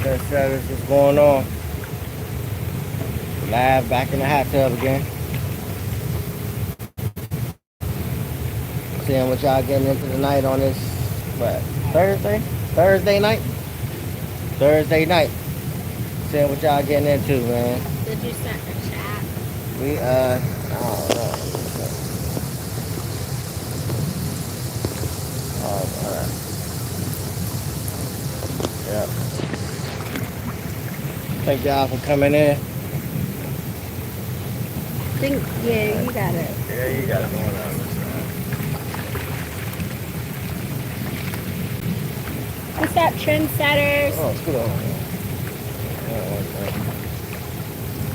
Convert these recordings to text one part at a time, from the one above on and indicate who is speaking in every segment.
Speaker 1: Trendsetters, what's going on? Live back in the hot tub again. Seeing what y'all getting into tonight on this, what, Thursday? Thursday night? Thursday night. Seeing what y'all getting into, man.
Speaker 2: Did you send the chat?
Speaker 1: We, I don't know. Oh, alright. Yep. Thank y'all for coming in.
Speaker 2: Yeah, you got it.
Speaker 1: Yeah, you got it going on.
Speaker 2: What's up, trendsetters?
Speaker 1: Oh, scoot on.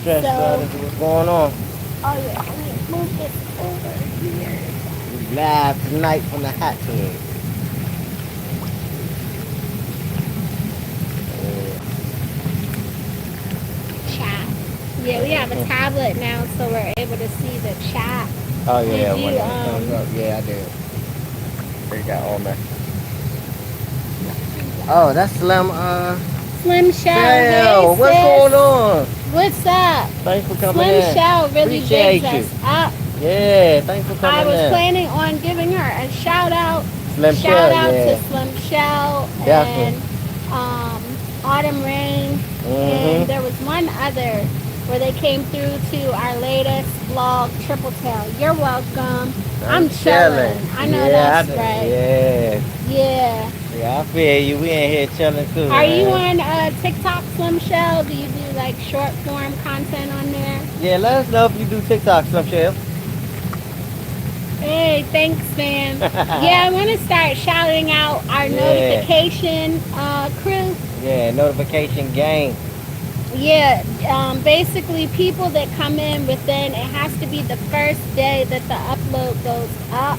Speaker 1: Trendsetters, what's going on?
Speaker 2: Oh yeah, let me move this over here.
Speaker 1: We live tonight from the hot tub.
Speaker 2: Chat. Yeah, we have a tablet now, so we're able to see the chat.
Speaker 1: Oh yeah,
Speaker 2: Did you,
Speaker 1: yeah, I did. They got all that. Oh, that's Slim.
Speaker 2: Slim Shell.
Speaker 1: Hey, what's
Speaker 2: sis.
Speaker 1: going on?
Speaker 2: What's up?
Speaker 1: Thanks for coming
Speaker 2: Slim
Speaker 1: in.
Speaker 2: Shell really
Speaker 1: Appreciate
Speaker 2: bigs us up.
Speaker 1: Yeah, thanks for coming
Speaker 2: I
Speaker 1: in.
Speaker 2: was planning on giving her a shout out.
Speaker 1: Slim
Speaker 2: Shout
Speaker 1: Shell,
Speaker 2: out
Speaker 1: yeah.
Speaker 2: to Slim Shell
Speaker 1: Definitely.
Speaker 2: and Autumn Rain. And there was one other where they came through to our latest vlog, Triple Tail. You're welcome. I'm chilling. I know that's right.
Speaker 1: Yeah.
Speaker 2: Yeah.
Speaker 1: Yeah, I feel you. We in here chilling too.
Speaker 2: Are you
Speaker 1: man.
Speaker 2: on TikTok, Slim Shell? Do you do like short form content on there?
Speaker 1: Yeah, let us know if you do TikTok, Slim Shell.
Speaker 2: Hey, thanks, man. Yeah, I want to start shouting out our notification crew.
Speaker 1: Yeah, notification gang.
Speaker 2: Yeah, basically people that come in within, it has to be the first day that the upload goes up.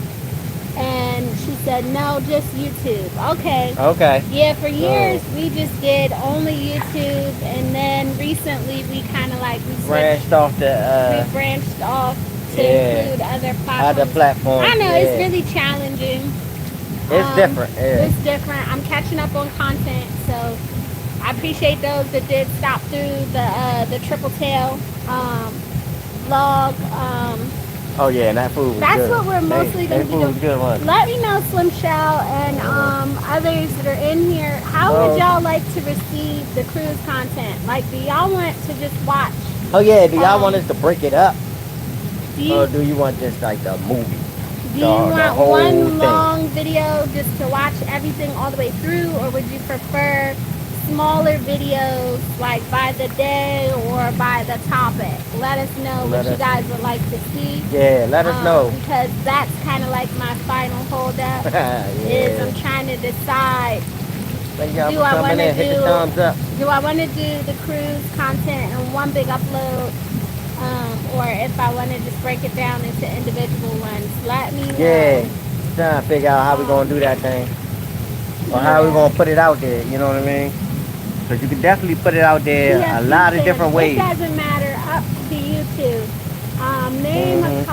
Speaker 2: And she said, no, just YouTube. Okay.
Speaker 1: Okay.
Speaker 2: Yeah, for years we just did only YouTube, and then recently we kind of like we
Speaker 1: branched off to
Speaker 2: include other platforms. I know it's really challenging.
Speaker 1: It's different. Yeah.
Speaker 2: It's different. I'm catching up on content, so I appreciate those that did stop through the Triple Tail vlog.
Speaker 1: Oh yeah, and that food was
Speaker 2: that's
Speaker 1: good.
Speaker 2: What we're mostly going to be doing.
Speaker 1: Good one.
Speaker 2: Let me know, Slim Shell, and others that are in here. How would y'all like to receive the cruise content? Like, do y'all want to just watch?
Speaker 1: Oh yeah, do y'all want us to break it up?
Speaker 2: Or
Speaker 1: do you want just like the movie?
Speaker 2: Do you want one long video just to watch everything all the way through, or would you prefer smaller videos like by the day or by the topic? Let us know what you guys would like to see.
Speaker 1: Yeah, let us know.
Speaker 2: Because that's kind of like my final hold up. Is I'm trying to decide, do I want to
Speaker 1: hit the thumbs up.
Speaker 2: Do I want to do the cruise content in one big upload, or if I want to just break it down into individual ones? Let me know.
Speaker 1: Yeah, trying to figure out how we're going to do that thing. Or how we're going to put it out there, you know what I mean? Because you can definitely put it out there a lot of different ways.
Speaker 2: It doesn't matter. Up to you two. Name a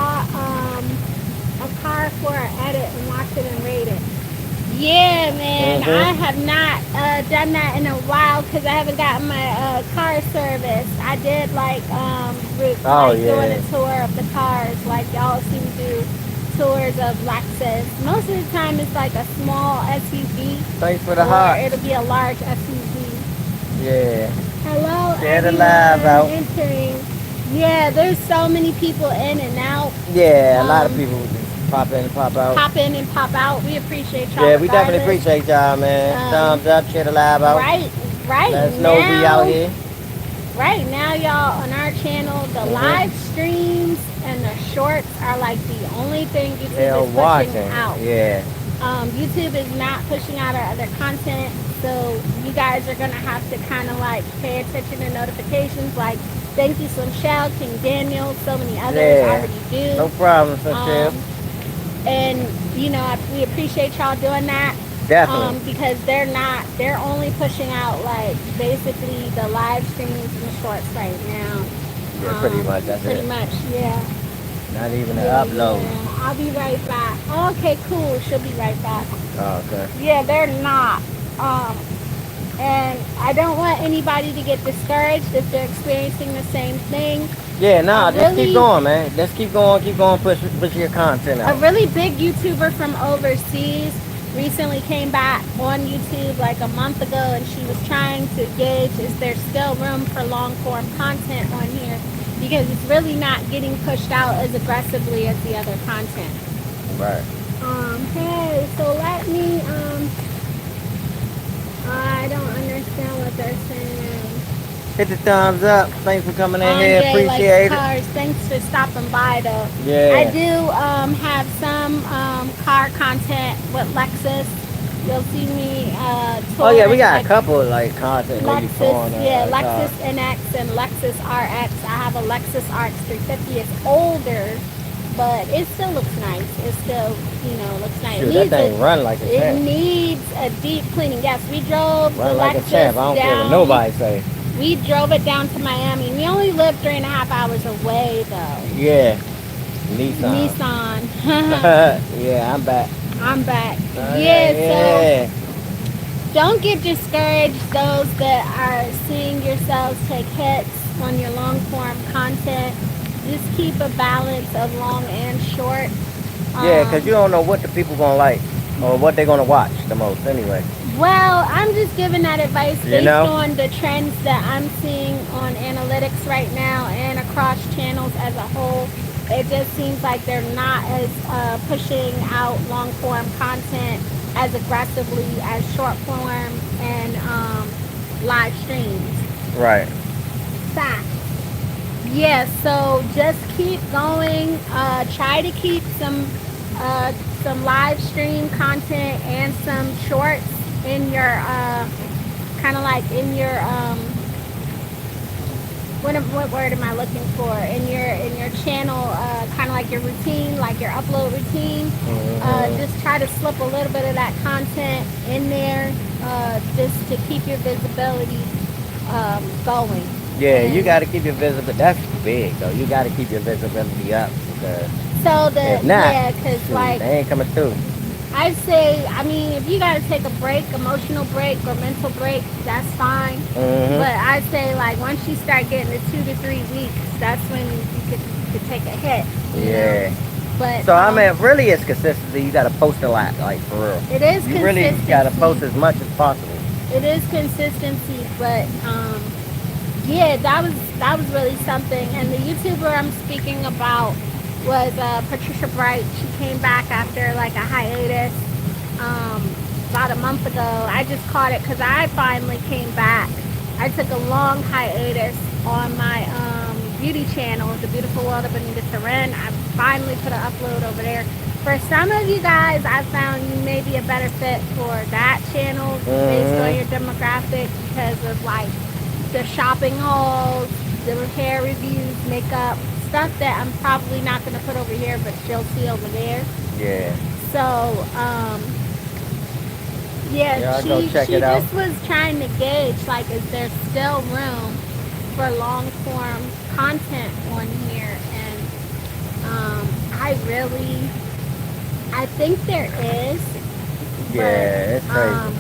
Speaker 2: car for an edit and watch it and rate it. Yeah, man. I have not done that in a while because I haven't gotten my car service. I did like doing a tour of the cars. Like y'all seem to do tours of Lexus. Most of the time it's like a small SUV.
Speaker 1: Thanks for the heart.
Speaker 2: Or it'll be a large SUV.
Speaker 1: Yeah.
Speaker 2: Hello,
Speaker 1: share the live out.
Speaker 2: Entering. Yeah, there's so many people in and out.
Speaker 1: Yeah, a lot of people pop in and pop out.
Speaker 2: Pop in and pop out. We appreciate y'all.
Speaker 1: Yeah, we definitely appreciate y'all, man. Thumbs up, share the live out.
Speaker 2: Right. Let
Speaker 1: us know we out here.
Speaker 2: Right now, y'all, on our channel, the live streams and the shorts are like the only thing YouTube is pushing out.
Speaker 1: Yeah.
Speaker 2: YouTube is not pushing out our other content, so you guys are gonna have to kind of like pay attention to notifications. Like, thank you, Slim Shell, King Daniel, so many others already do.
Speaker 1: No problem, Slim Shell.
Speaker 2: And you know, we appreciate y'all doing that.
Speaker 1: Definitely.
Speaker 2: Because they're only pushing out like basically the live streams and the shorts right now.
Speaker 1: Yeah, pretty much. That's
Speaker 2: pretty much, yeah.
Speaker 1: Not even an upload.
Speaker 2: Yeah. I'll be right back. Okay, cool. She'll be right back.
Speaker 1: Oh, okay.
Speaker 2: Yeah, they're not And I don't want anybody to get discouraged if they're experiencing the same thing.
Speaker 1: Yeah, nah, just keep going, man. Just keep going, push your content
Speaker 2: A
Speaker 1: out.
Speaker 2: really big YouTuber from overseas recently came back on YouTube like a month ago, and she was trying to gauge, is there still room for long form content on here, because it's really not getting pushed out as aggressively as the other content.
Speaker 1: Right.
Speaker 2: Hey, so let me I don't understand what they're saying.
Speaker 1: Hit the thumbs up. Thanks for coming in here.
Speaker 2: Jay
Speaker 1: Appreciate
Speaker 2: likes cars.
Speaker 1: it.
Speaker 2: Thanks for stopping by, though.
Speaker 1: Yeah.
Speaker 2: I do have some car content with Lexus. You'll see me
Speaker 1: Oh yeah, we got a couple of like content.
Speaker 2: Lexus, Lexus NX and Lexus RX. I have a Lexus RX 350. It's older, but it still looks nice. It still, looks nice.
Speaker 1: Shoot, that thing run like a champ.
Speaker 2: It needs a deep cleaning. Yes, we drove the
Speaker 1: like
Speaker 2: Lexus
Speaker 1: a champ. I don't care what nobody say.
Speaker 2: We drove it down to Miami. We only lived 3.5 hours away, though.
Speaker 1: Yeah. Nissan. Yeah, I'm back.
Speaker 2: So don't get discouraged, those that are seeing yourselves take hits on your long form content. Just keep a balance of long and short.
Speaker 1: Yeah, because you don't know what the people going to like or what they're going to watch the most anyway.
Speaker 2: Well, I'm just giving that advice based on the trends that I'm seeing on analytics right now and across channels as a whole. It just seems like they're not as pushing out long form content as aggressively as short form and live streams.
Speaker 1: Right.
Speaker 2: Fact. Yeah, so just keep going. Try to keep some live stream content and some shorts in your kind of like in your what word am I looking for, in your channel, kind of like your routine, like your upload routine. Just try to slip a little bit of that content in there, just to keep your visibility going.
Speaker 1: Yeah, you got to keep your visibility. That's big though. You got to keep your visibility up. If not,
Speaker 2: because like
Speaker 1: they ain't coming through.
Speaker 2: I'd say, if you got to take a break, emotional break or mental break, that's fine. But I'd say, like, once you start getting to 2 to 3 weeks, that's when you could take a hit.
Speaker 1: Yeah.
Speaker 2: But
Speaker 1: so, really it's consistency. You got to post a lot, like, for real.
Speaker 2: It is
Speaker 1: you really got to post as much as possible.
Speaker 2: It is consistency, but, yeah, that was really something. And the YouTuber I'm speaking about was Patricia Bright. She came back after like a hiatus about a month ago. I just caught it because I finally came back. I took a long hiatus on my beauty channel, The Beautiful World of Anita Turin. I finally put an upload over there. For some of you guys, I found you may be a better fit for that channel based on your demographic, because of like the shopping hauls, the hair reviews, makeup, stuff that I'm probably not going to put over here, but you'll see over there.
Speaker 1: Yeah.
Speaker 2: So, she just was trying to gauge, like, is there still room for long form content on here? And I think there is.
Speaker 1: Yeah, it's crazy.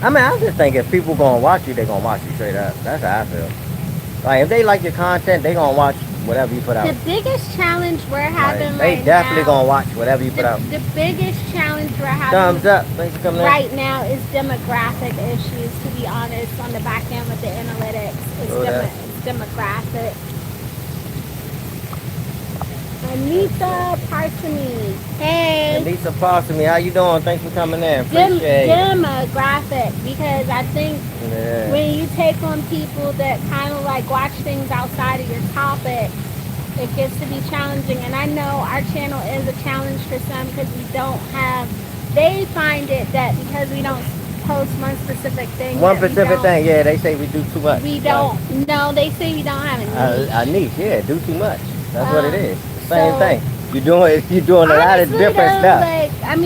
Speaker 1: I just think if people gonna watch you, they gonna watch you straight up. That's how I feel. Like, if they like your content, they gonna watch whatever you put out.
Speaker 2: The biggest challenge we're having right now.
Speaker 1: They definitely gonna watch whatever you put out.
Speaker 2: The biggest challenge we're having.
Speaker 1: Thumbs up. Thanks for coming in.
Speaker 2: Right now is demographic issues. To be honest, on the back end with the analytics, it's demographic. Anita Parsony. Hey.
Speaker 1: Anita Parsony, how you doing? Thanks for coming in. Appreciate
Speaker 2: demographic, because I think when you take on people that kind of like watch things outside of your topic, it gets to be challenging. And I know our channel is a challenge for some, because they find it that because we don't post one specific thing.
Speaker 1: Yeah, they say we do too much.
Speaker 2: We don't. No, they say we don't have a niche.
Speaker 1: Do too much. That's what it is. Same thing. You're doing a lot of different stuff.
Speaker 2: Like,
Speaker 1: a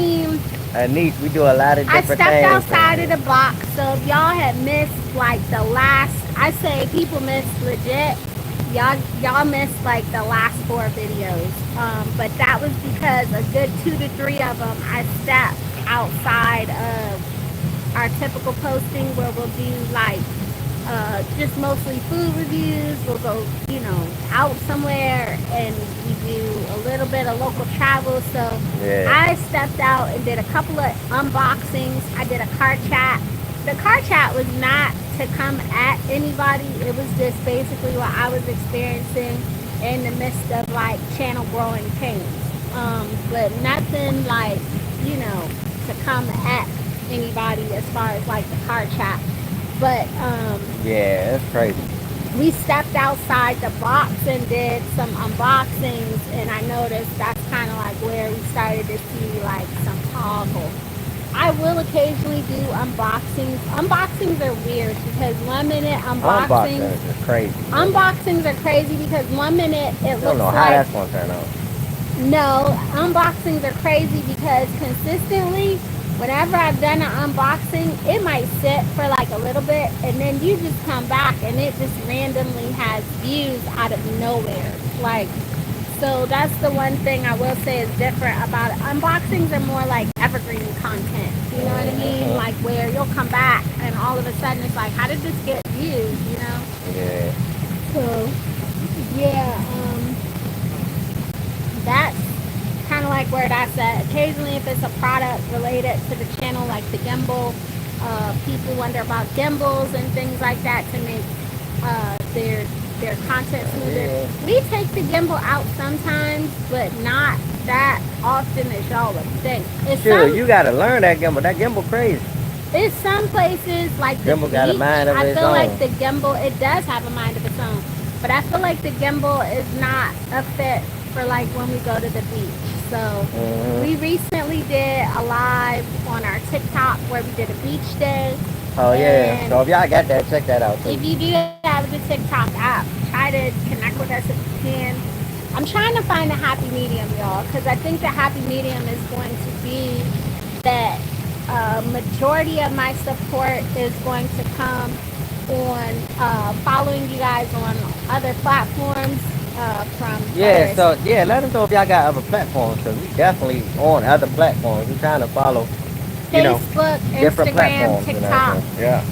Speaker 1: niche, we do a lot of different things.
Speaker 2: I stepped outside of the box, so if y'all had missed like the last, I say people missed legit. Y'all missed like the last 4 videos. But that was because a good 2 to 3 of them I stepped outside of our typical posting where we'll do like just mostly food reviews. We'll go, you know, out somewhere and we do a little bit of local travel. So
Speaker 1: Yeah.
Speaker 2: I stepped out and did a couple of unboxings. I did a car chat. The car chat was not to come at anybody. It was just basically what I was experiencing in the midst of like channel growing pains. But nothing like, you know, to come at anybody as far as like the car chat. But
Speaker 1: yeah, that's crazy.
Speaker 2: we stepped outside the box and did some unboxings, and I noticed that's kind of like where we started to see like some toggle. I will occasionally do unboxings. Unboxings are weird because 1 minute
Speaker 1: Unboxings are crazy.
Speaker 2: Unboxings are crazy because 1 minute it looks like... I
Speaker 1: don't know how that's going to turn out.
Speaker 2: No, unboxings are crazy because consistently, whenever I've done an unboxing, it might sit for like a little bit and then you just come back and it just randomly has views out of nowhere. Like, so that's the one thing I will say is different about it. Unboxings are more like evergreen content. You know what I mean? Like where you'll come back and all of a sudden it's like, how did this get views, you know?
Speaker 1: Yeah.
Speaker 2: So, yeah, that's kind of like where that's at. Occasionally if it's a product related to the channel, like the gimbal, people wonder about gimbals and things like that to make their content smoother.
Speaker 1: Yeah.
Speaker 2: We take the gimbal out sometimes, but not that often as y'all would think.
Speaker 1: Sure, you gotta learn that gimbal. That gimbal crazy.
Speaker 2: It's some places like the
Speaker 1: gimbal
Speaker 2: beach,
Speaker 1: got a mind of
Speaker 2: I
Speaker 1: its
Speaker 2: feel
Speaker 1: own.
Speaker 2: like the gimbal, it does have a mind of its own. But I feel like the gimbal is not a fit for like when we go to the beach. So we recently did a live on our TikTok where we did a beach day.
Speaker 1: Oh yeah, so if y'all got that, check that out too.
Speaker 2: If you do have the TikTok app, try to connect with us if you can. I'm trying to find a happy medium, y'all, because I think the happy medium is going to be that majority of my support is going to come on following you guys on other platforms from
Speaker 1: yeah,
Speaker 2: others.
Speaker 1: so yeah, let us know if y'all got other platforms, because we definitely on other platforms. We're trying to follow, you know,
Speaker 2: Facebook,
Speaker 1: different
Speaker 2: Instagram,
Speaker 1: platforms.
Speaker 2: TikTok.
Speaker 1: Yeah.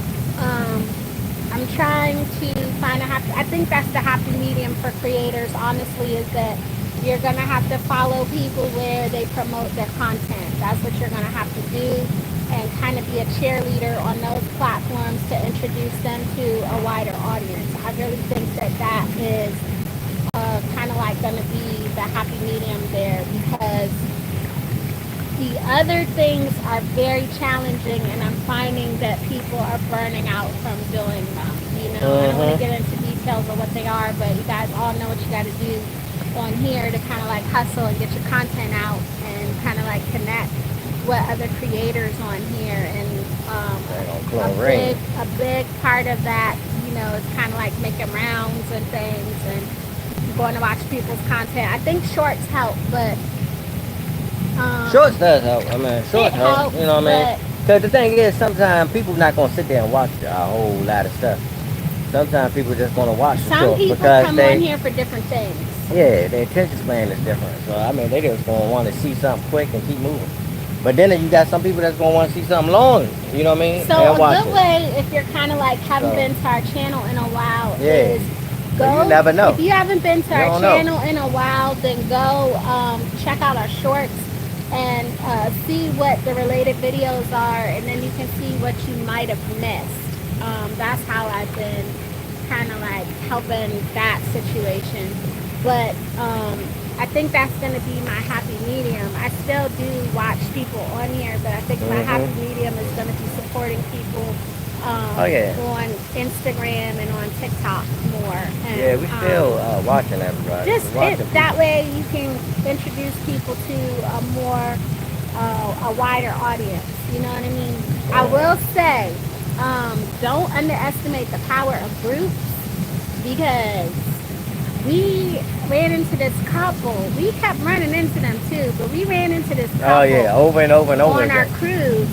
Speaker 2: I'm trying to find a happy... I think that's the happy medium for creators, honestly, is that you're going to have to follow people where they promote their content. That's what you're going to have to do, and kind of be a cheerleader on those platforms to introduce them to a wider audience. I really think that that is kind of like going to be the happy medium there, because the other things are very challenging, and I'm finding that people are burning out from doing them. You know, I don't want to get into details of what they are, but you guys all know what you got to do on here to kind of like hustle and get your content out and kind of like connect with other creators on here. And a big part of that, you know, is kind of like making rounds and things and going to watch people's content. I think shorts help, but
Speaker 1: shorts does help. I mean, shorts help. You know what I mean? Because the thing is, sometimes people not gonna sit there and watch a whole lot of stuff. Sometimes people just gonna watch the
Speaker 2: some
Speaker 1: short
Speaker 2: people
Speaker 1: because
Speaker 2: come on here for different things.
Speaker 1: Yeah, their attention span is different. So I mean, they just gonna want to see something quick and keep moving. But then you got some people that's gonna want to see something long. You know what I mean?
Speaker 2: So a good way, if you're kind of like haven't been to our channel in a while, is go.
Speaker 1: You never know.
Speaker 2: If you haven't been to our channel in a while, then go check out our shorts and see what the related videos are, and then you can see what you might have missed. That's how I've been kind of like helping that situation. But I think that's going to be my happy medium. I still do watch people on here, but I think my happy medium is going to be supporting people on Instagram and on TikTok more. And,
Speaker 1: yeah, we still watching everybody.
Speaker 2: Just that way you can introduce people to a more, a wider audience. You know what I mean? I will say, don't underestimate the power of groups, because we ran into this couple. We kept running into them too, but we ran into this couple.
Speaker 1: Oh yeah, over and over and over
Speaker 2: on our cruise.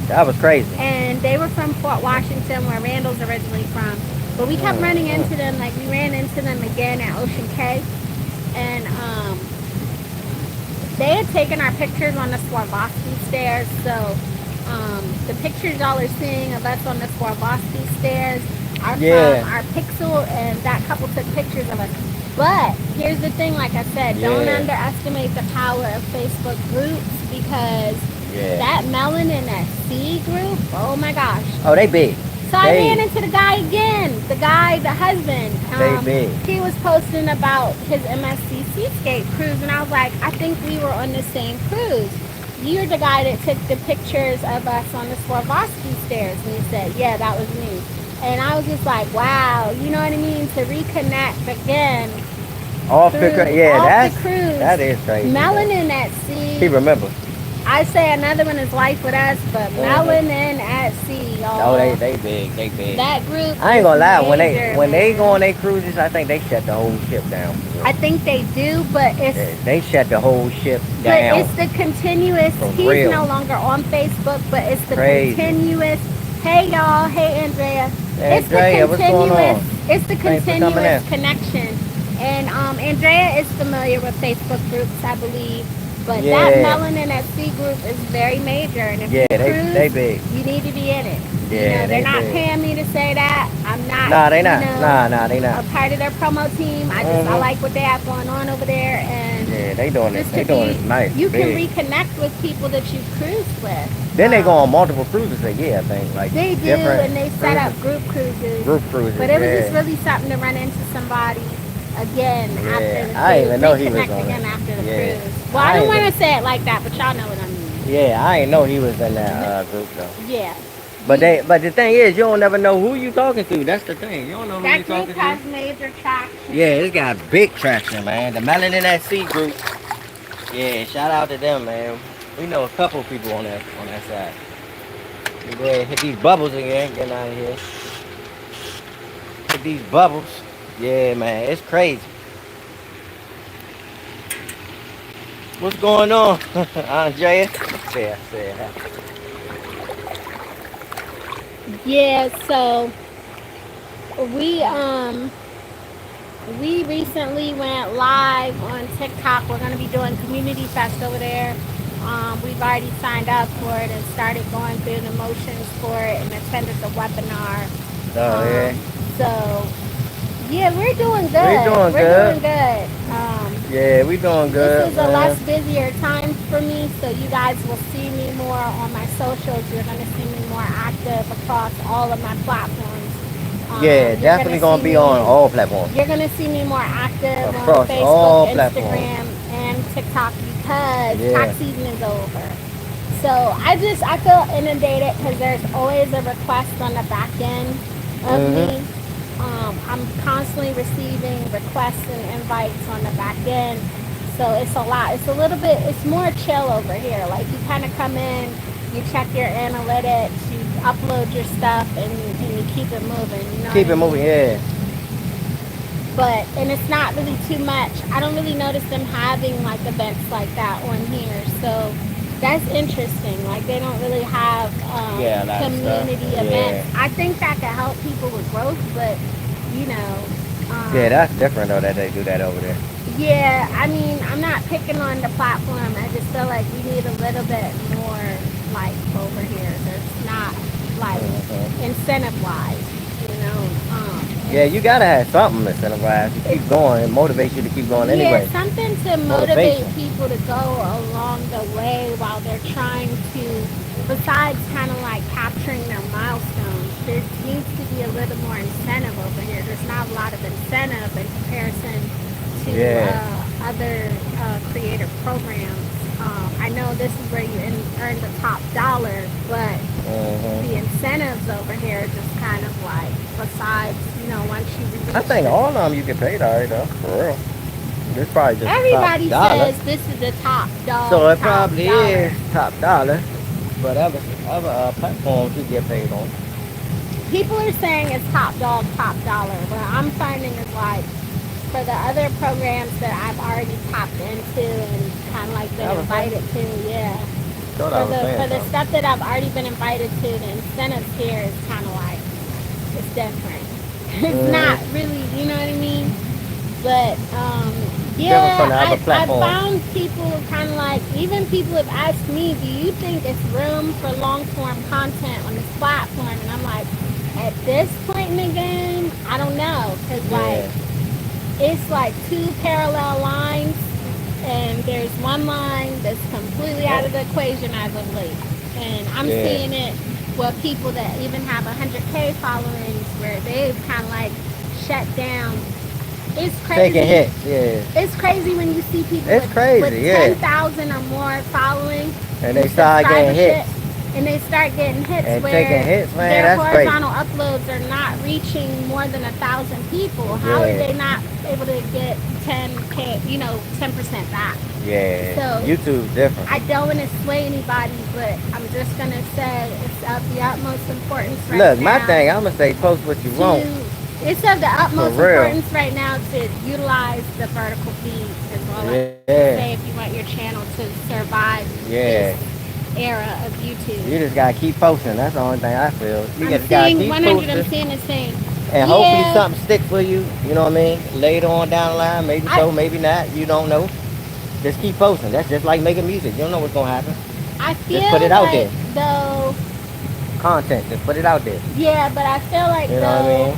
Speaker 1: That was crazy.
Speaker 2: And they were from Fort Washington, where Randall's originally from. But we kept running into them. Like, we ran into them again at Ocean Cay. And they had taken our pictures on the Swarovski stairs. So The pictures y'all are seeing of us on the Swarovski stairs are
Speaker 1: Yeah.
Speaker 2: from our Pixel, and that couple took pictures of us. But here's the thing, like I said, don't
Speaker 1: Yeah.
Speaker 2: underestimate the power of Facebook groups, because
Speaker 1: Yeah.
Speaker 2: that Melanin at Sea group, oh my gosh.
Speaker 1: Oh, they big.
Speaker 2: So I ran into the guy again, the husband.
Speaker 1: They big.
Speaker 2: He was posting about his MSC Seascape cruise, and I was like, I think we were on the same cruise. You're the guy that took the pictures of us on the Swarovski stairs. And he said, yeah, that was me. And I was just like, wow, you know what I mean? To reconnect again.
Speaker 1: Off the
Speaker 2: cruise.
Speaker 1: That is crazy.
Speaker 2: Melanin at Sea.
Speaker 1: He remember.
Speaker 2: I say another one is Life with Us, but Melanin at Sea, y'all.
Speaker 1: Oh, they big. They big.
Speaker 2: That group.
Speaker 1: I ain't gonna lie.
Speaker 2: Major,
Speaker 1: when they go on their cruises, I think they shut the whole ship down.
Speaker 2: I think they do, but it's
Speaker 1: they shut the whole ship down.
Speaker 2: But it's the continuous. He's
Speaker 1: real.
Speaker 2: no longer on Facebook, but it's the
Speaker 1: Crazy.
Speaker 2: continuous. Hey y'all, hey Andrea.
Speaker 1: Hey,
Speaker 2: it's
Speaker 1: Andrea,
Speaker 2: the
Speaker 1: what's going on?
Speaker 2: It's the
Speaker 1: Thanks for coming
Speaker 2: continuous
Speaker 1: in.
Speaker 2: connection. And Andrea is familiar with Facebook groups, I believe. But
Speaker 1: Yeah.
Speaker 2: that Melanin at Sea group is very major, and if you cruise,
Speaker 1: they big.
Speaker 2: you need to be in it.
Speaker 1: Yeah,
Speaker 2: they're not
Speaker 1: big.
Speaker 2: paying me to say that. I'm not.
Speaker 1: Nah, they not.
Speaker 2: Nah,
Speaker 1: they not.
Speaker 2: A part of their promo team. I like what they have going on over there, and
Speaker 1: Yeah, they doing it.
Speaker 2: just
Speaker 1: They
Speaker 2: to
Speaker 1: doing
Speaker 2: be-
Speaker 1: it nice.
Speaker 2: You
Speaker 1: big.
Speaker 2: can reconnect with people that you cruised with.
Speaker 1: Then they go on multiple cruises a year, I think. Like
Speaker 2: They do,
Speaker 1: different
Speaker 2: and they set up
Speaker 1: cruises.
Speaker 2: group cruises.
Speaker 1: Group cruises.
Speaker 2: But it was
Speaker 1: yeah.
Speaker 2: just really something to run into somebody again
Speaker 1: Yeah,
Speaker 2: after the
Speaker 1: I didn't even know he was
Speaker 2: reconnect
Speaker 1: on
Speaker 2: again
Speaker 1: it.
Speaker 2: after the
Speaker 1: Yeah.
Speaker 2: cruise. Well,
Speaker 1: I
Speaker 2: I don't
Speaker 1: didn't
Speaker 2: want to say it like that, but y'all know what I mean.
Speaker 1: Yeah, I didn't know he was in that group though.
Speaker 2: Yeah.
Speaker 1: But the thing is, you don't never know who you talking to. That's the thing. You don't know who you
Speaker 2: That
Speaker 1: talking
Speaker 2: group
Speaker 1: to.
Speaker 2: has major traction.
Speaker 1: Yeah, it's got big traction, man. The Melanin at Sea group. Yeah, shout out to them, man. We know a couple people on that side. We go ahead and hit these bubbles again. Getting out of here. Hit these bubbles. Yeah, man, it's crazy. What's going on, Andrea? Say it.
Speaker 2: Yeah, so we recently went live on TikTok. We're gonna be doing Community Fest over there. We've already signed up for it and started going through the motions for it and attended the webinar.
Speaker 1: Oh, yeah.
Speaker 2: So yeah, we're doing good.
Speaker 1: We're doing good. Yeah, we doing good.
Speaker 2: This is a less busier time for me, so you guys will see me more on my socials. You're going to see me more active across all of my platforms.
Speaker 1: Yeah, definitely going to be on all platforms.
Speaker 2: You're going to see me more active
Speaker 1: Across
Speaker 2: on Facebook,
Speaker 1: all
Speaker 2: Instagram,
Speaker 1: platforms.
Speaker 2: and TikTok, because
Speaker 1: Yeah.
Speaker 2: tax season is over. So I feel inundated because there's always a request on the back end of me. I'm constantly receiving requests and invites on the back end. So it's a lot. It's more chill over here. Like, you kind of come in, you check your analytics, you upload your stuff, and you keep it moving. You know
Speaker 1: Keep
Speaker 2: what
Speaker 1: it
Speaker 2: I mean?
Speaker 1: moving, yeah.
Speaker 2: And it's not really too much. I don't really notice them having like events like that on here. So that's interesting. Like, they don't really have
Speaker 1: that
Speaker 2: community
Speaker 1: stuff.
Speaker 2: events. I think that could help people with growth, but
Speaker 1: yeah, that's different though that they do that over there.
Speaker 2: yeah, I mean, I'm not picking on the platform. I just feel like we need a little bit more like over here. There's not like incentive wise,
Speaker 1: Yeah, you gotta have something incentivized to keep going. It motivates you to keep going anyway.
Speaker 2: Yeah, something to motivate people to go along the way while they're trying to, besides kind of like capturing their milestones, there needs to be a little more incentive over here. There's not a lot of incentive in comparison to other creator programs. I know this is where you earn the top dollar, but the incentives over here are just kind of like, besides, once you release
Speaker 1: I think all of them you get paid alright though, for real. This probably just
Speaker 2: everybody
Speaker 1: top dollar.
Speaker 2: says this is the top dollar.
Speaker 1: So it probably is top dollar, but other platforms you get paid on.
Speaker 2: People are saying it's top dollar. What I'm finding is like, for the other programs that I've already tapped into and kind of like been invited to, yeah. For the stuff that I've already been invited to, the incentives here is kind of like, it's different. It's not really, you know what I mean? But, yeah, I found people kind of like, even people have asked me, do you think it's room for long form content on this platform? And I'm like, at this point in the game, I don't know, because like
Speaker 1: Yeah.
Speaker 2: it's like two parallel lines, and there's one line that's completely out of the equation as of late. And I'm
Speaker 1: Yeah.
Speaker 2: seeing it with people that even have 100K followings, where they've kind of like shut down. It's crazy.
Speaker 1: Taking hits, yeah.
Speaker 2: It's crazy when you see people
Speaker 1: It's crazy,
Speaker 2: with
Speaker 1: yeah.
Speaker 2: 10,000 or more following
Speaker 1: And they start getting
Speaker 2: subscribership,
Speaker 1: hits.
Speaker 2: and they start getting hits
Speaker 1: And
Speaker 2: where
Speaker 1: taking hits, man,
Speaker 2: their
Speaker 1: that's crazy.
Speaker 2: horizontal uploads are not reaching more than 1,000 people. How are
Speaker 1: Yeah.
Speaker 2: they not able to get 10K, 10% back?
Speaker 1: Yeah.
Speaker 2: So,
Speaker 1: YouTube's different.
Speaker 2: I don't want to sway anybody, but I'm just gonna say it's of the utmost importance right
Speaker 1: Look,
Speaker 2: now.
Speaker 1: my thing, I'm gonna say post what you want.
Speaker 2: It's of the utmost
Speaker 1: For real.
Speaker 2: importance right now to utilize the vertical feed as well.
Speaker 1: Yeah.
Speaker 2: Say if you want your channel to survive
Speaker 1: Yeah.
Speaker 2: this era of YouTube.
Speaker 1: You just gotta keep posting. That's the only thing I feel. You
Speaker 2: I'm
Speaker 1: just gotta
Speaker 2: seeing
Speaker 1: keep
Speaker 2: 100. I'm
Speaker 1: posting.
Speaker 2: seeing the same.
Speaker 1: And hopefully
Speaker 2: Yeah.
Speaker 1: something stick for you. You know what I mean? Later on down the line, maybe so, maybe not. You don't know. Just keep posting. That's just like making music. You don't know what's gonna happen.
Speaker 2: I feel
Speaker 1: Just put it out
Speaker 2: like
Speaker 1: there.
Speaker 2: though.
Speaker 1: Content. Just put it out there.
Speaker 2: Yeah, but I feel like
Speaker 1: You know what I
Speaker 2: though
Speaker 1: mean?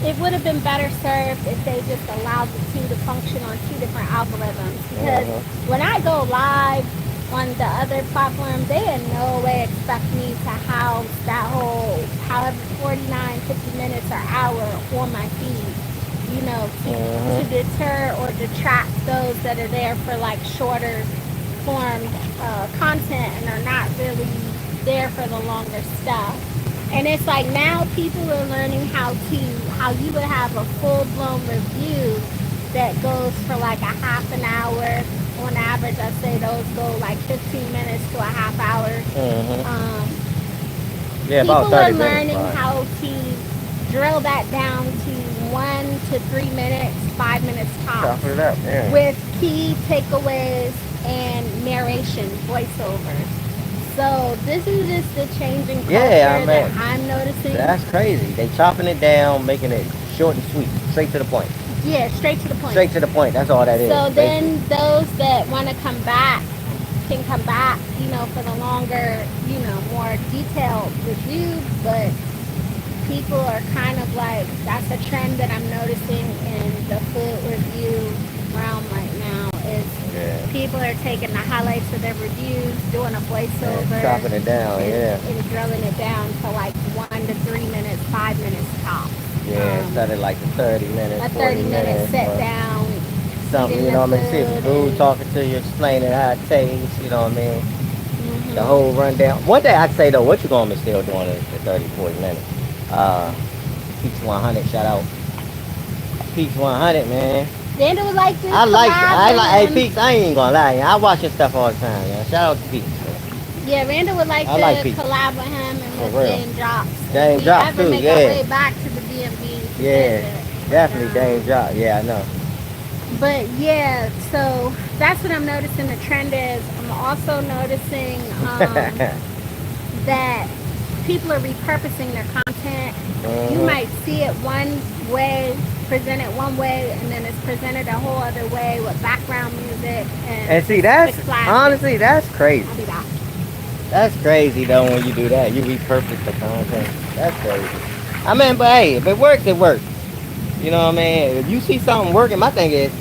Speaker 2: it would have been better served if they just allowed the two to function on two different algorithms. Because when I go live on the other platform, they in no way expect me to house that whole however 49, 50 minutes or hour on my feed. To deter or detract those that are there for like shorter form content and are not really there for the longer stuff. And it's like now people are learning how you would have a full-blown review that goes for like a half an hour. On average, I'd say those go like 15 minutes to a half hour.
Speaker 1: Yeah,
Speaker 2: People
Speaker 1: about
Speaker 2: are
Speaker 1: 30 minutes.
Speaker 2: learning how to drill that down to 1 to 3 minutes, 5 minutes tops,
Speaker 1: Chop it up, yeah.
Speaker 2: with key takeaways and narration, voiceovers. So this is just the changing culture that I'm noticing.
Speaker 1: That's crazy. They chopping it down, making it short and sweet, straight to the point.
Speaker 2: Yeah, straight to the point.
Speaker 1: Straight to the point. That's all that is.
Speaker 2: So then those that want to come back can come back, for the longer, more detailed reviews. But people are kind of like, that's a trend that I'm noticing in the food review realm right now. Is people are taking the highlights of their reviews, doing a voiceover,
Speaker 1: chopping it down,
Speaker 2: and drilling it down to like 1 to 3 minutes, 5 minutes tops.
Speaker 1: Yeah, instead of like the 30 minutes,
Speaker 2: a 30-minute sit down.
Speaker 1: Something, you know what I mean? See food, talking to you, explaining how it tastes, you know what I mean? The whole rundown. One thing I'd say though, what you gonna be still doing is the 30, 40 minutes. Peach 100, shout out. Peach 100, man.
Speaker 2: Randall would like this.
Speaker 1: I like, hey Peach, I ain't gonna lie, I watch your stuff all the time, man. Shout out to Peach.
Speaker 2: Yeah, Randall would like to collab with him and with Dame Drops.
Speaker 1: Dame Drops too,
Speaker 2: make our way back to the DMV.
Speaker 1: Yeah, definitely Dame Drops. Yeah, I know.
Speaker 2: But yeah, so that's what I'm noticing the trend is. I'm also noticing that people are repurposing their content. You might see it one way, presented one way, and then it's presented a whole other way with background music. And
Speaker 1: see, that's, honestly, that's crazy.
Speaker 2: I'll be back.
Speaker 1: That's crazy though when you do that. You repurpose the content. That's crazy. I mean, but hey, if it works, it works. You know what I mean? If you see something working, my thing is,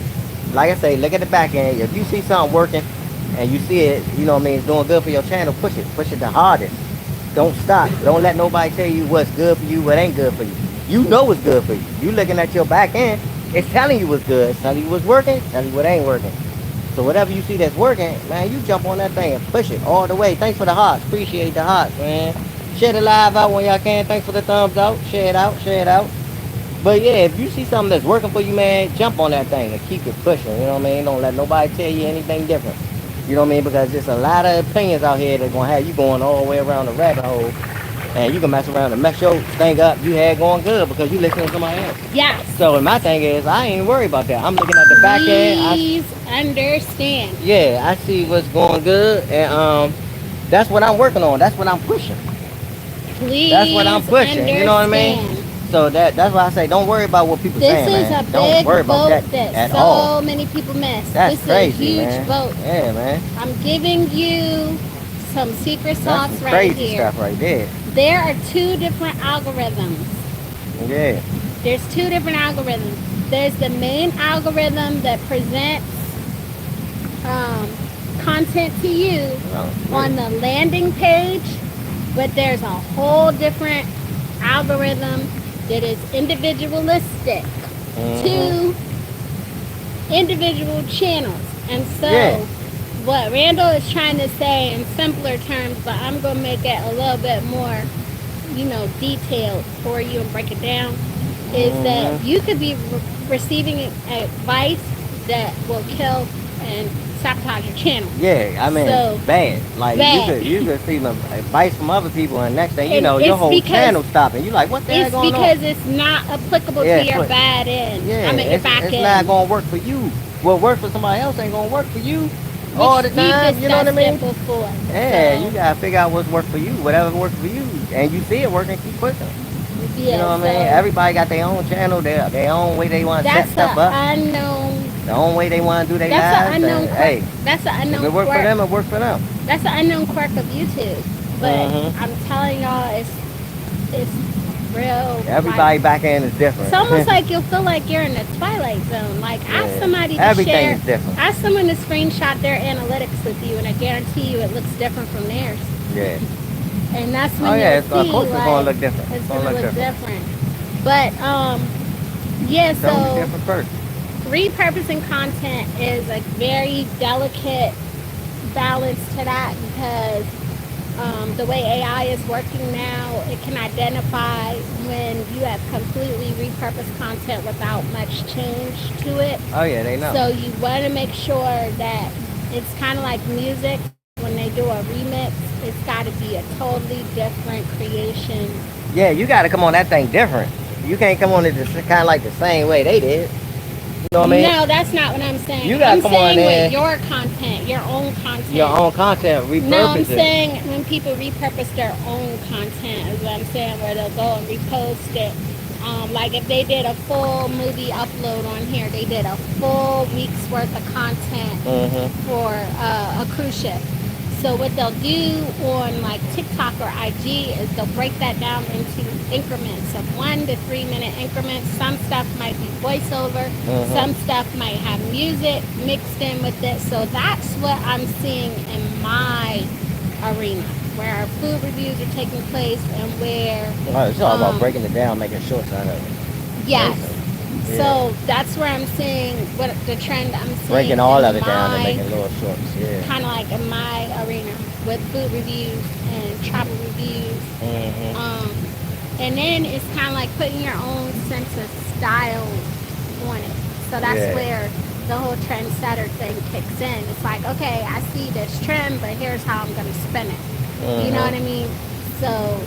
Speaker 1: like I say, look at the back end. If you see something working and you see it, you know what I mean, it's doing good for your channel, push it. Push it the hardest. Don't stop. Don't let nobody tell you what's good for you, what ain't good for you. You know what's good for you. You looking at your back end, it's telling you what's good. It's telling you what's working, telling you what ain't working. So whatever you see that's working, man, you jump on that thing and push it all the way. Thanks for the hearts. Appreciate the hearts, man. Share the live out when y'all can. Thanks for the thumbs out. Share it out. Share it out. But yeah, if you see something that's working for you, man, jump on that thing and keep it pushing. You know what I mean? Don't let nobody tell you anything different. You know what I mean? Because there's a lot of opinions out here that's going to have you going all the way around the rabbit hole. And you can mess around and mess your thing up you had going good because you listening to somebody else.
Speaker 2: Yes.
Speaker 1: So my thing is, I ain't worried about that. I'm looking at the back end.
Speaker 2: Please understand.
Speaker 1: Yeah, I see what's going good. And that's what I'm working on. That's what I'm pushing.
Speaker 2: Please
Speaker 1: That's what I'm pushing.
Speaker 2: understand.
Speaker 1: You know what I mean? So that's why I say don't worry about what people saying,
Speaker 2: This is
Speaker 1: man.
Speaker 2: a
Speaker 1: Don't
Speaker 2: big
Speaker 1: worry about
Speaker 2: vote
Speaker 1: that at
Speaker 2: that
Speaker 1: all.
Speaker 2: so many people miss.
Speaker 1: That's
Speaker 2: This
Speaker 1: crazy,
Speaker 2: is a huge
Speaker 1: man.
Speaker 2: vote.
Speaker 1: Yeah, man.
Speaker 2: I'm giving you some secret
Speaker 1: That's
Speaker 2: sauce
Speaker 1: some
Speaker 2: right
Speaker 1: crazy
Speaker 2: here.
Speaker 1: stuff right there.
Speaker 2: There are two different algorithms.
Speaker 1: Yeah.
Speaker 2: There's two different algorithms. There's the main algorithm that presents content to you on the landing page, but there's a whole different algorithm that is individualistic to individual channels. And so what Randall is trying to say in simpler terms, but I'm going to make it a little bit more, detailed for you and break it down, is that you could be receiving advice that will kill and sabotage your channel.
Speaker 1: Yeah, I mean,
Speaker 2: So,
Speaker 1: bad. Like
Speaker 2: bad.
Speaker 1: you could see some advice from other people, and next thing you
Speaker 2: And
Speaker 1: know, your
Speaker 2: it's
Speaker 1: whole
Speaker 2: because-
Speaker 1: channel stopping. You like, what the hell
Speaker 2: It's
Speaker 1: going on?
Speaker 2: because it's not applicable to your bad end.
Speaker 1: Yeah,
Speaker 2: I mean, your back
Speaker 1: it's
Speaker 2: end.
Speaker 1: not gonna work for you. What works for somebody else ain't gonna work for you all the
Speaker 2: Which
Speaker 1: time.
Speaker 2: we
Speaker 1: You know what I mean?
Speaker 2: discussed it before.
Speaker 1: Yeah,
Speaker 2: So,
Speaker 1: you gotta figure out what's work for you, whatever works for you, and you see it working, keep pushing.
Speaker 2: yeah,
Speaker 1: You know what I mean?
Speaker 2: so
Speaker 1: Everybody got their own channel, their own way they want to set
Speaker 2: that's
Speaker 1: stuff
Speaker 2: an
Speaker 1: up,
Speaker 2: unknown.
Speaker 1: the own way they want to do their
Speaker 2: That's
Speaker 1: lives.
Speaker 2: an unknown.
Speaker 1: And, hey,
Speaker 2: That's an
Speaker 1: if
Speaker 2: unknown
Speaker 1: it work for
Speaker 2: quirk.
Speaker 1: them, it work for them.
Speaker 2: That's an unknown quirk of YouTube. But I'm telling y'all, it's real.
Speaker 1: Everybody back end is different.
Speaker 2: It's almost like you'll feel like you're in the twilight zone. Like ask somebody to
Speaker 1: Everything
Speaker 2: share.
Speaker 1: is different.
Speaker 2: Ask someone to screenshot their analytics with you, and I guarantee you it looks different from theirs.
Speaker 1: Yeah.
Speaker 2: And that's when
Speaker 1: Oh yeah,
Speaker 2: you'll
Speaker 1: of
Speaker 2: see,
Speaker 1: course it's
Speaker 2: like,
Speaker 1: gonna look different.
Speaker 2: It's
Speaker 1: gonna
Speaker 2: gonna look
Speaker 1: different.
Speaker 2: different. But yeah.
Speaker 1: Totally
Speaker 2: So
Speaker 1: different person.
Speaker 2: repurposing content is a very delicate balance to that because the way AI is working now, it can identify when you have completely repurposed content without much change to it.
Speaker 1: Oh yeah, they know.
Speaker 2: So you want to make sure that it's kind of like music. When they do a remix, it's got to be a totally different creation.
Speaker 1: Yeah, you got to come on that thing different. You can't come on it kind of like the same way they did. You know what I mean?
Speaker 2: No, that's not what I'm saying.
Speaker 1: You gotta
Speaker 2: I'm
Speaker 1: come
Speaker 2: saying
Speaker 1: on there.
Speaker 2: with your content, your own content.
Speaker 1: Your own content, repurpose
Speaker 2: No, I'm
Speaker 1: it.
Speaker 2: saying when people repurpose their own content is what I'm saying, where they'll go and repost it. Like if they did a full movie upload on here, they did a full week's worth of content for a cruise ship. So what they'll do on like TikTok or IG is they'll break that down into increments of 1 to 3 minute increments. Some stuff might be voiceover. Some stuff might have music mixed in with it. So that's what I'm seeing in my arena, where our food reviews are taking place and where
Speaker 1: It's all about breaking it down, making shorts out of it.
Speaker 2: yes.
Speaker 1: Yeah.
Speaker 2: So that's where I'm seeing what the trend I'm seeing.
Speaker 1: Breaking all
Speaker 2: in
Speaker 1: of it down and
Speaker 2: my-
Speaker 1: making little shorts. Yeah.
Speaker 2: kind of like in my arena with food reviews and travel reviews. And then it's kind of like putting your own sense of style on it. So that's where the whole trendsetter thing kicks in. It's like, okay, I see this trend, but here's how I'm going to spin it. You know what I mean? So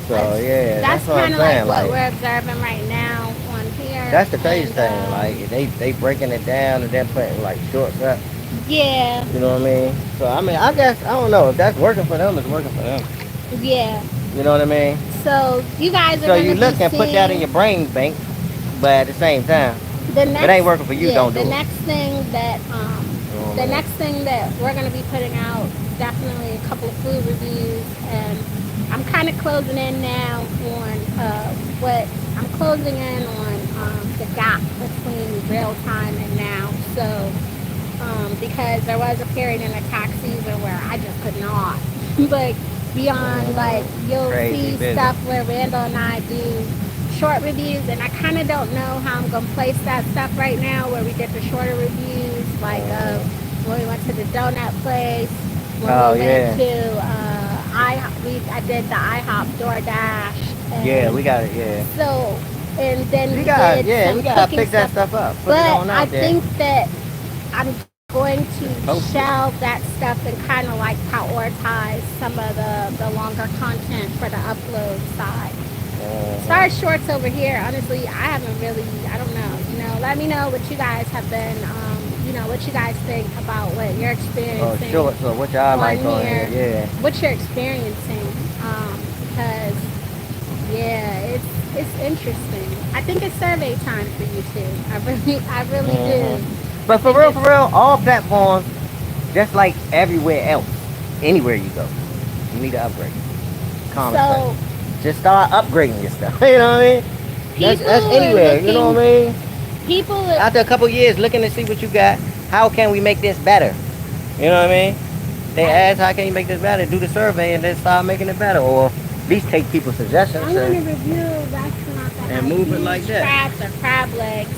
Speaker 1: yeah,
Speaker 2: that's
Speaker 1: what I'm
Speaker 2: kind of like
Speaker 1: saying.
Speaker 2: what we're observing right now on here.
Speaker 1: That's the crazy
Speaker 2: And,
Speaker 1: thing. Like they breaking it down and then putting like shorts up.
Speaker 2: Yeah.
Speaker 1: You know what I mean? So I mean, I guess I don't know if that's working for them. It's working for them.
Speaker 2: Yeah.
Speaker 1: You know what I mean?
Speaker 2: So you guys are
Speaker 1: So
Speaker 2: gonna
Speaker 1: you
Speaker 2: be
Speaker 1: look and put that in
Speaker 2: seeing
Speaker 1: your brain bank, but at the same time,
Speaker 2: the next,
Speaker 1: if it ain't working for you, don't do
Speaker 2: the
Speaker 1: it.
Speaker 2: next thing that the next thing that we're gonna be putting out, definitely a couple of food reviews, and I'm kind of closing in now on what I'm closing in on the gap between real time and now. So because there was a period in the tax season where I just could not, but beyond like you'll
Speaker 1: Crazy
Speaker 2: see
Speaker 1: business.
Speaker 2: stuff where Randall and I do short reviews, and I kind of don't know how I'm gonna place that stuff right now, where we did the shorter reviews, like when we went to the donut place, when we went to I did the IHOP DoorDash. And
Speaker 1: we got it. Yeah.
Speaker 2: so, and then
Speaker 1: We got
Speaker 2: did some
Speaker 1: we gotta
Speaker 2: cooking
Speaker 1: pick that stuff up. Put it
Speaker 2: but
Speaker 1: on
Speaker 2: I
Speaker 1: out there.
Speaker 2: think that I'm going to
Speaker 1: Post it.
Speaker 2: shelve that stuff and kind of like prioritize some of the longer content for the upload side. As far as shorts over here, honestly, I haven't really, I don't know. Let me know what you guys have been, what you guys think about what you're experiencing.
Speaker 1: Oh, sure. So what y'all like on here? Yeah.
Speaker 2: What you're experiencing. Because, yeah, It's interesting. I think it's survey time for you too. I really do. I
Speaker 1: But
Speaker 2: think it's
Speaker 1: for real, all platforms, just like everywhere else, anywhere you go, you need to upgrade. Common sense.
Speaker 2: so
Speaker 1: Just start upgrading your stuff. You know what I mean?
Speaker 2: people
Speaker 1: That's
Speaker 2: are
Speaker 1: anywhere. You know
Speaker 2: looking.
Speaker 1: what I mean?
Speaker 2: People are,
Speaker 1: After a couple years, looking to see what you got, how can we make this better? You know what I mean? They
Speaker 2: I,
Speaker 1: ask, how can you make this better? Do the survey and then start making it better, or at least take people's
Speaker 2: I'm
Speaker 1: suggestions
Speaker 2: going to review a restaurant that
Speaker 1: and
Speaker 2: has
Speaker 1: move it like
Speaker 2: huge
Speaker 1: that.
Speaker 2: crabs or crab legs.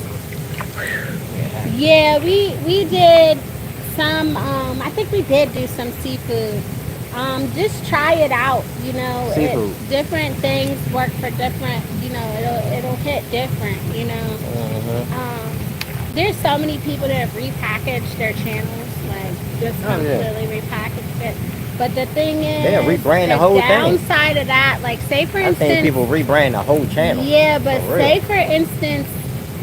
Speaker 1: Yeah.
Speaker 2: Yeah, we did some. I think we did do some seafood. Just try it out.
Speaker 1: Seafood.
Speaker 2: Different things work for different. It'll hit different. There's so many people that have repackaged their channels, like just
Speaker 1: Oh yeah.
Speaker 2: completely repackaged it. But the thing
Speaker 1: They'll
Speaker 2: is,
Speaker 1: rebrand the
Speaker 2: the
Speaker 1: whole thing.
Speaker 2: downside of that, like say for
Speaker 1: I've seen
Speaker 2: instance,
Speaker 1: people rebrand the whole channel.
Speaker 2: yeah, but
Speaker 1: For real.
Speaker 2: say for instance,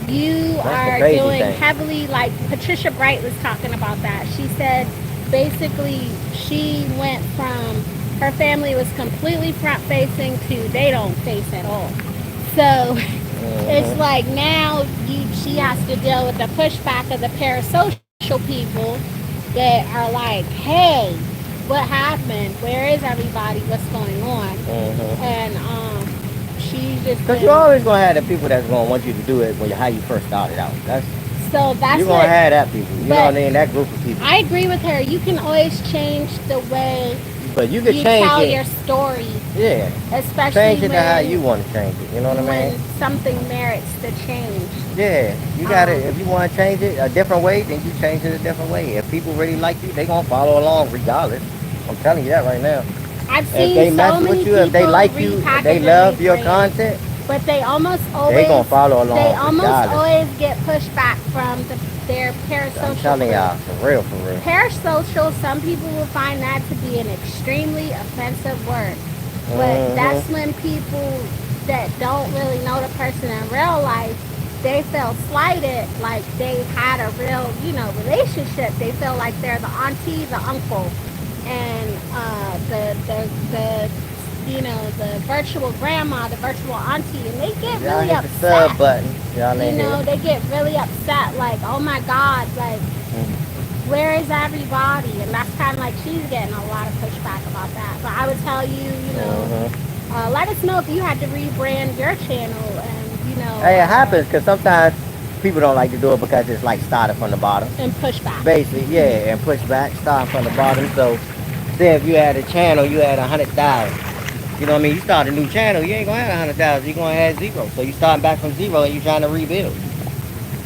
Speaker 2: you
Speaker 1: That's the
Speaker 2: are
Speaker 1: crazy
Speaker 2: doing
Speaker 1: thing.
Speaker 2: heavily, like Patricia Bright was talking about that. She said basically she went from her family was completely front facing to they don't face at all. So it's like now she has to deal with the pushback of the parasocial people that are like, hey, what happened? Where is everybody? What's going on? And she's just
Speaker 1: Because
Speaker 2: been,
Speaker 1: you're always going to have the people that's going to want you to do it when how you first started out.
Speaker 2: that's
Speaker 1: You're going
Speaker 2: what
Speaker 1: to have that people. You know
Speaker 2: but
Speaker 1: what I mean? That group of people.
Speaker 2: I agree with her. You can always change the way
Speaker 1: But you can
Speaker 2: you
Speaker 1: change
Speaker 2: tell
Speaker 1: it.
Speaker 2: your story,
Speaker 1: Yeah.
Speaker 2: especially
Speaker 1: Change it to how
Speaker 2: when
Speaker 1: you want to change it. You know what I
Speaker 2: when
Speaker 1: mean?
Speaker 2: something merits the change.
Speaker 1: Yeah. You got to,
Speaker 2: Um,
Speaker 1: if you want to change it a different way, then you change it a different way. If people really like you, they going to follow along regardless. I'm telling you that right now.
Speaker 2: I've
Speaker 1: If they
Speaker 2: seen
Speaker 1: mess
Speaker 2: so many
Speaker 1: with you,
Speaker 2: people
Speaker 1: if they like you, if
Speaker 2: repackage
Speaker 1: they
Speaker 2: and
Speaker 1: love your
Speaker 2: rebrand,
Speaker 1: content,
Speaker 2: but they almost
Speaker 1: they going
Speaker 2: always
Speaker 1: to follow along regardless.
Speaker 2: get pushback from their
Speaker 1: I'm
Speaker 2: parasocial
Speaker 1: telling y'all,
Speaker 2: group.
Speaker 1: for real, for real.
Speaker 2: Parasocial, some people will find that to be an extremely offensive word, but that's
Speaker 1: Mm-hmm.
Speaker 2: when people that don't really know the person in real life, they feel slighted, like they had a real, relationship. They feel like they're the auntie, the uncle, and the virtual grandma, the virtual auntie, and they get
Speaker 1: Y'all
Speaker 2: really
Speaker 1: hit the sub
Speaker 2: upset.
Speaker 1: button. Y'all ain't here.
Speaker 2: They get really upset, like, oh my God, like, where is everybody? And that's kind of like she's getting a lot of pushback about that. But I would tell you, let us know if you had to rebrand your channel
Speaker 1: Hey, it happens because sometimes people don't like to do it because it's like started from the bottom.
Speaker 2: and pushback.
Speaker 1: Basically, yeah, and push back, starting from the bottom. So, say if you had a channel, you had 100,000. You know what I mean? You start a new channel, you ain't gonna have 100,000. You're gonna have zero. So you starting back from zero and you trying to rebuild.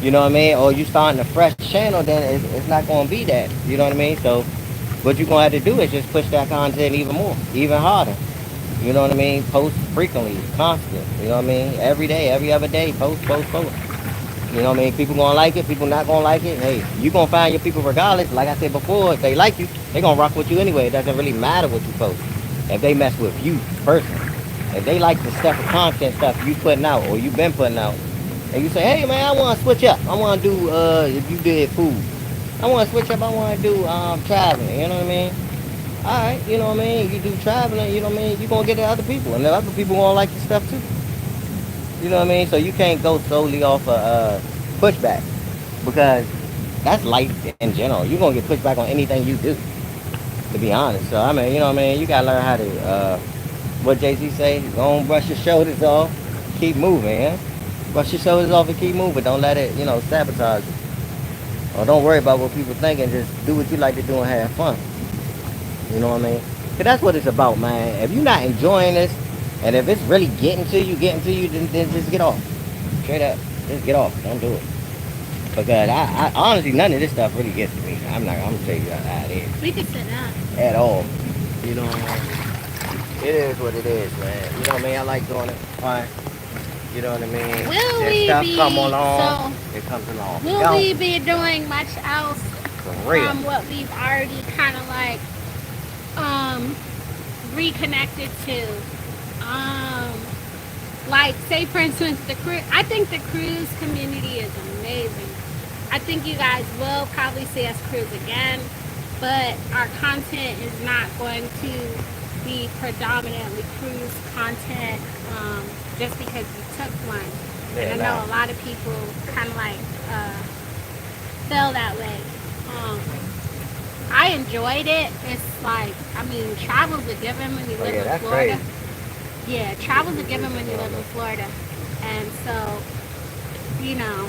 Speaker 1: You know what I mean? Or you starting a fresh channel, then it's not gonna be that. You know what I mean? So, what you're gonna have to do is just push that content even more, even harder. You know what I mean? Post frequently, constant. You know what I mean? Every day, every other day, post, post, post. You know what I mean? People gonna like it, people not gonna like it. Hey, you gonna find your people regardless. Like I said before, if they like you, they gonna rock with you anyway. It doesn't really matter what you post. If they mess with you personally. If they like the stuff of content stuff you putting out or you been putting out, and you say, hey man, I wanna switch up. I wanna do if you did food. I wanna switch up, I wanna do traveling, you know what I mean? Alright, you know what I mean? You do traveling, you know what I mean? You gonna get the other people and the other people gonna like your stuff too. You know what I mean? So you can't go solely off of pushback because that's life in general. You're gonna get pushback on anything you do, to be honest. So I mean, you know what I mean? You gotta learn how to what Jay-Z say, go on, brush your shoulders off, keep moving, yeah? Brush your shoulders off and keep moving. Don't let it, sabotage you. Or don't worry about what people think and just do what you like to do and have fun. You know what I mean? Cause that's what it's about, man. If you're not enjoying this, and if it's really getting to you, then just get off. Straight up, just get off. Don't do it. Because I honestly, none of this stuff really gets to me. I'm gonna tell you how it is
Speaker 2: We could sit down.
Speaker 1: at all. You know, it is what it is, man. You know what I mean? I like doing it. Fine. You know what I mean?
Speaker 2: Will
Speaker 1: That
Speaker 2: we
Speaker 1: stuff
Speaker 2: be
Speaker 1: come along,
Speaker 2: so?
Speaker 1: it comes along. It
Speaker 2: Will
Speaker 1: don't,
Speaker 2: we be doing much else
Speaker 1: for real.
Speaker 2: from what we've already kind of like reconnected to? Like, say for instance, the cruise. I think the cruise community is amazing. I think you guys will probably see us cruise again, but our content is not going to be predominantly cruise content. just because you took one.
Speaker 1: Yeah,
Speaker 2: And I know a lot of people kind of like feel that way. Um, I enjoyed it. It's like, I mean, travel's a given when you live in Florida.
Speaker 1: Crazy.
Speaker 2: Yeah, travel's a given when you live in Florida. And so, you know,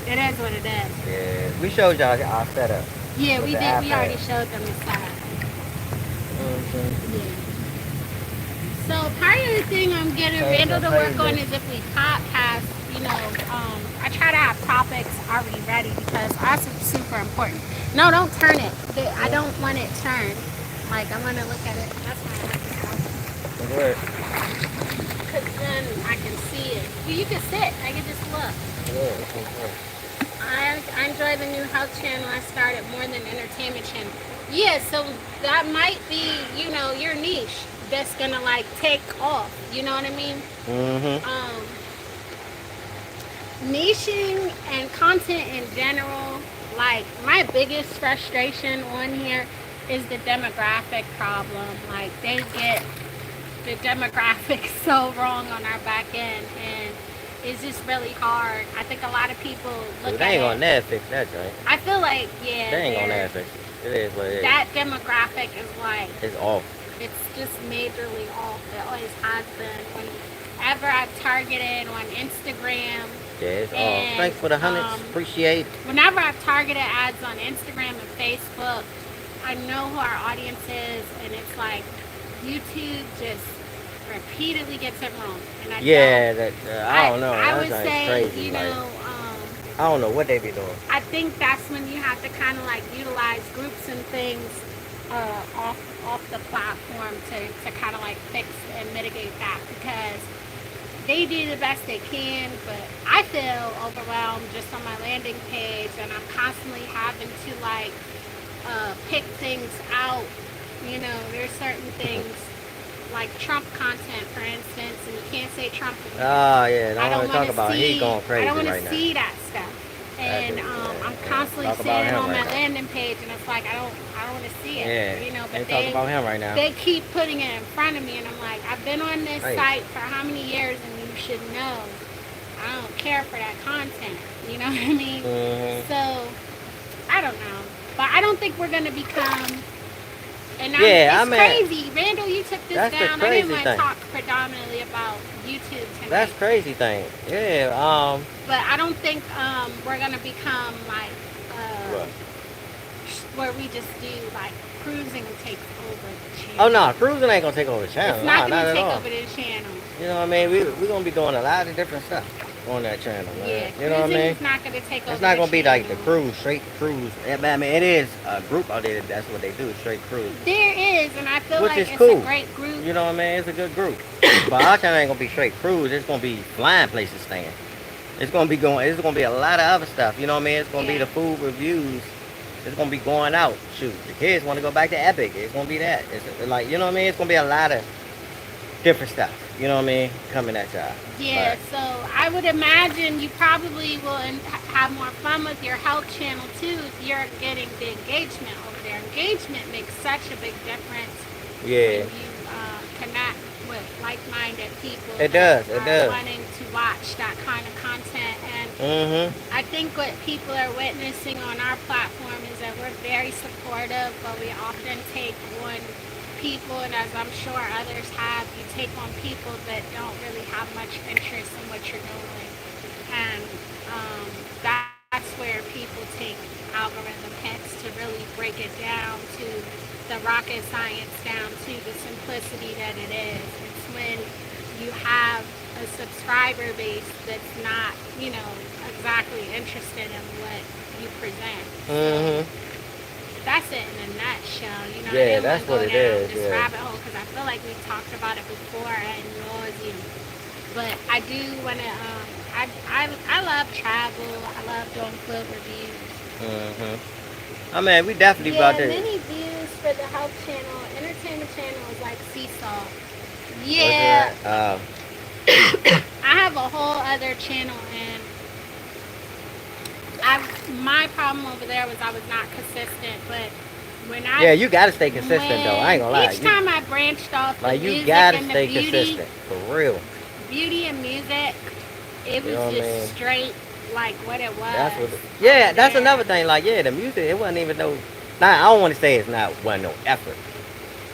Speaker 2: it is what it is.
Speaker 1: Yeah, we showed y'all our setup.
Speaker 2: Yeah, we did. We already showed them the setup. Yeah. So part of the thing I'm getting Randall to work on is if we podcast, you know, I try to have topics already ready because that's super important. No, don't turn it. I don't want it turned. Like, I want to look at it. That's why I like to stop. Because then I can see it. You can sit. I can just look. I enjoy the new health channel I started more than entertainment channel. Yeah, so that might be, you know, your niche that's gonna like take off. You know what I mean? Niching and content in general, like my biggest frustration on here is the demographic problem. Like they get the demographics so wrong on our back end, and it's just really hard. I think a lot of people look at it.
Speaker 1: They ain't gonna never fix that joint.
Speaker 2: I feel like, yeah.
Speaker 1: They ain't gonna never fix it. It is what it is.
Speaker 2: That demographic is like...
Speaker 1: It's off.
Speaker 2: It's just majorly off. It always has been. Whenever I've targeted on Instagram...
Speaker 1: Yeah, it's off. Thanks for the hundreds. Appreciate it.
Speaker 2: Whenever I've targeted ads on Instagram and Facebook, I know who our audience is, and it's like YouTube just repeatedly gets it wrong. And I don't know. I would say,
Speaker 1: crazy.
Speaker 2: You know,
Speaker 1: I don't know what they be doing.
Speaker 2: I think that's when you have to kind of like utilize groups and things off the platform to kind of like fix and mitigate that, because they do the best they can, but I feel overwhelmed just on my landing page, and I'm constantly having to like pick things out. You know, there's certain things like Trump content, for instance, and you can't say Trump.
Speaker 1: Oh yeah, I don't want to talk about it. He's going crazy right now.
Speaker 2: I don't want to see that stuff, and I'm constantly sitting on my landing page, and it's like I don't want to see it.
Speaker 1: Yeah,
Speaker 2: you know, but
Speaker 1: talk about him right now.
Speaker 2: They keep putting it in front of me, and I'm like, I've been on this site for how many years, and you should know I don't care for that content. You know what I mean? So I don't know, but I don't think we're gonna become. And it's crazy. Randall, you took this down. I didn't want to talk predominantly about YouTube tonight.
Speaker 1: That's crazy thing. Yeah.
Speaker 2: But I don't think we're going to become like where we just do like cruising takes over the channel.
Speaker 1: Oh, no. Cruising ain't going to take over the channel.
Speaker 2: It's not going to take over the channel.
Speaker 1: You know what I mean? We're going to be doing a lot of different stuff on that channel, man.
Speaker 2: Yeah,
Speaker 1: you know what I mean?
Speaker 2: It's not going to take over.
Speaker 1: It's not going to be like the cruise, straight cruise. I mean, it is a group out there. That's what they do, straight cruise.
Speaker 2: There is, and I feel like it's
Speaker 1: cool.
Speaker 2: A great group.
Speaker 1: You know what I mean? It's a good group. But our channel ain't going to be straight cruise. It's going to be flying places staying. It's going to be a lot of other stuff. You know what I mean? It's going to be the food reviews. It's going to be going out. Shoot, the kids want to go back to Epic. It's going to be that. It's like, you know what I mean? It's going to be a lot of different stuff. You know what I mean? Coming at y'all.
Speaker 2: Yeah, so I would imagine you probably will have more fun with your health channel too if you're getting the engagement over there. Engagement makes such a big difference.
Speaker 1: Yeah.
Speaker 2: When you connect with like-minded people.
Speaker 1: It does. It does.
Speaker 2: Wanting to watch that kind of content, and I think what people are witnessing on our platform is that we're very supportive, but we often take on people, and as I'm sure others have, you take on people that don't really have much interest in what you're doing, and that's where people take algorithm hits to really break it down to the rocket science, down to the simplicity that it is. It's when you have a subscriber base that's not, you know, exactly interested in what you present. So, that's it in a nutshell, you know.
Speaker 1: Yeah, that's what it is.
Speaker 2: This rabbit hole, because I feel like we've talked about it before ad nauseum. But I do want to. I love travel. I love doing food reviews.
Speaker 1: I mean, we definitely about to.
Speaker 2: Many views for the health channel, entertainment channel is like seesaw. Yeah. I have a whole other channel, and my problem over there was I was not consistent, but when
Speaker 1: you gotta stay consistent though. I ain't gonna lie.
Speaker 2: Each time I branched off,
Speaker 1: like you gotta stay consistent for real.
Speaker 2: beauty and music, it
Speaker 1: You
Speaker 2: was
Speaker 1: know what I
Speaker 2: just
Speaker 1: mean?
Speaker 2: straight like what it was.
Speaker 1: That's what.
Speaker 2: Over
Speaker 1: Yeah, that's
Speaker 2: there.
Speaker 1: another thing. Like, yeah, the music, it wasn't even no. Nah, I don't want to say it's not wasn't no effort,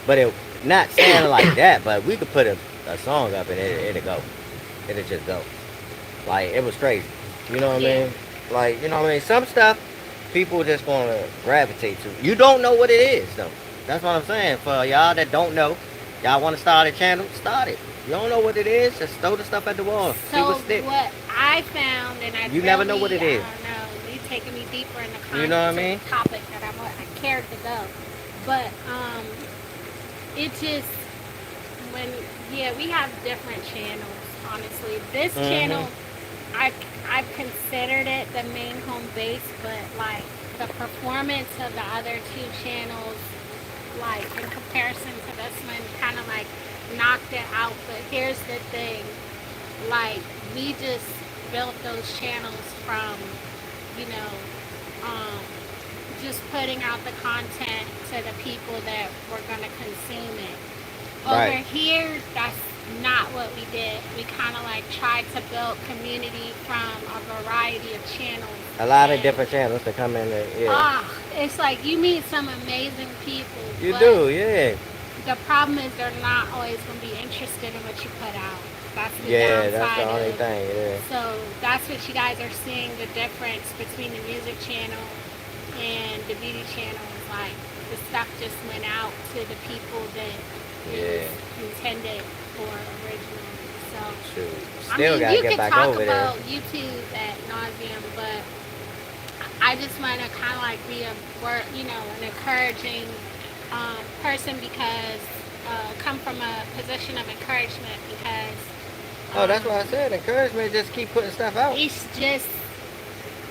Speaker 1: but it not saying like that. But we could put a song up and it'll go. It'll just go. Like it was crazy. You know what I
Speaker 2: Yeah.
Speaker 1: mean? Like you know what I mean? Some stuff people just gonna gravitate to. You don't know what it is though. That's what I'm saying. For y'all that don't know, y'all want to start a channel, start it. You don't know what it is, just throw the stuff at the wall. See what
Speaker 2: So
Speaker 1: sticks.
Speaker 2: what I found, and I
Speaker 1: You never know what
Speaker 2: really,
Speaker 1: it
Speaker 2: I
Speaker 1: is.
Speaker 2: don't know, you taking me deeper in the
Speaker 1: You know what I mean?
Speaker 2: topic that I cared to go, but it just when yeah we have different channels. Honestly, this channel
Speaker 1: Mm-hmm.
Speaker 2: I've considered it the main home base, but like the performance of the other two channels, like in comparison to this one, kind of like knocked it out. But here's the thing, like we just built those channels from, you know, um, just putting out the content to the people that were gonna consume it. Over
Speaker 1: Right.
Speaker 2: here, that's not what we did. We kind of like tried to build community from a variety of channels.
Speaker 1: A lot of
Speaker 2: And
Speaker 1: different channels to come in there. Yeah.
Speaker 2: it's like you meet some amazing people,
Speaker 1: You
Speaker 2: but
Speaker 1: do, yeah.
Speaker 2: the problem is they're not always going to be interested in what you put out. That's the
Speaker 1: Yeah, that's the
Speaker 2: downside
Speaker 1: only
Speaker 2: of.
Speaker 1: thing, yeah.
Speaker 2: So that's what you guys are seeing, the difference between the music channel and the beauty channel. Is like the stuff just went out to the people that it
Speaker 1: Yeah.
Speaker 2: was intended for originally. So
Speaker 1: Shoot.
Speaker 2: I
Speaker 1: Still
Speaker 2: mean,
Speaker 1: gotta
Speaker 2: you
Speaker 1: get
Speaker 2: could
Speaker 1: back
Speaker 2: talk
Speaker 1: over there.
Speaker 2: about YouTube at nauseum, but I just want to kind of like be an encouraging person because come from a position of encouragement because
Speaker 1: Oh, that's why I
Speaker 2: um,
Speaker 1: said encouragement, just keep putting stuff out.
Speaker 2: it's just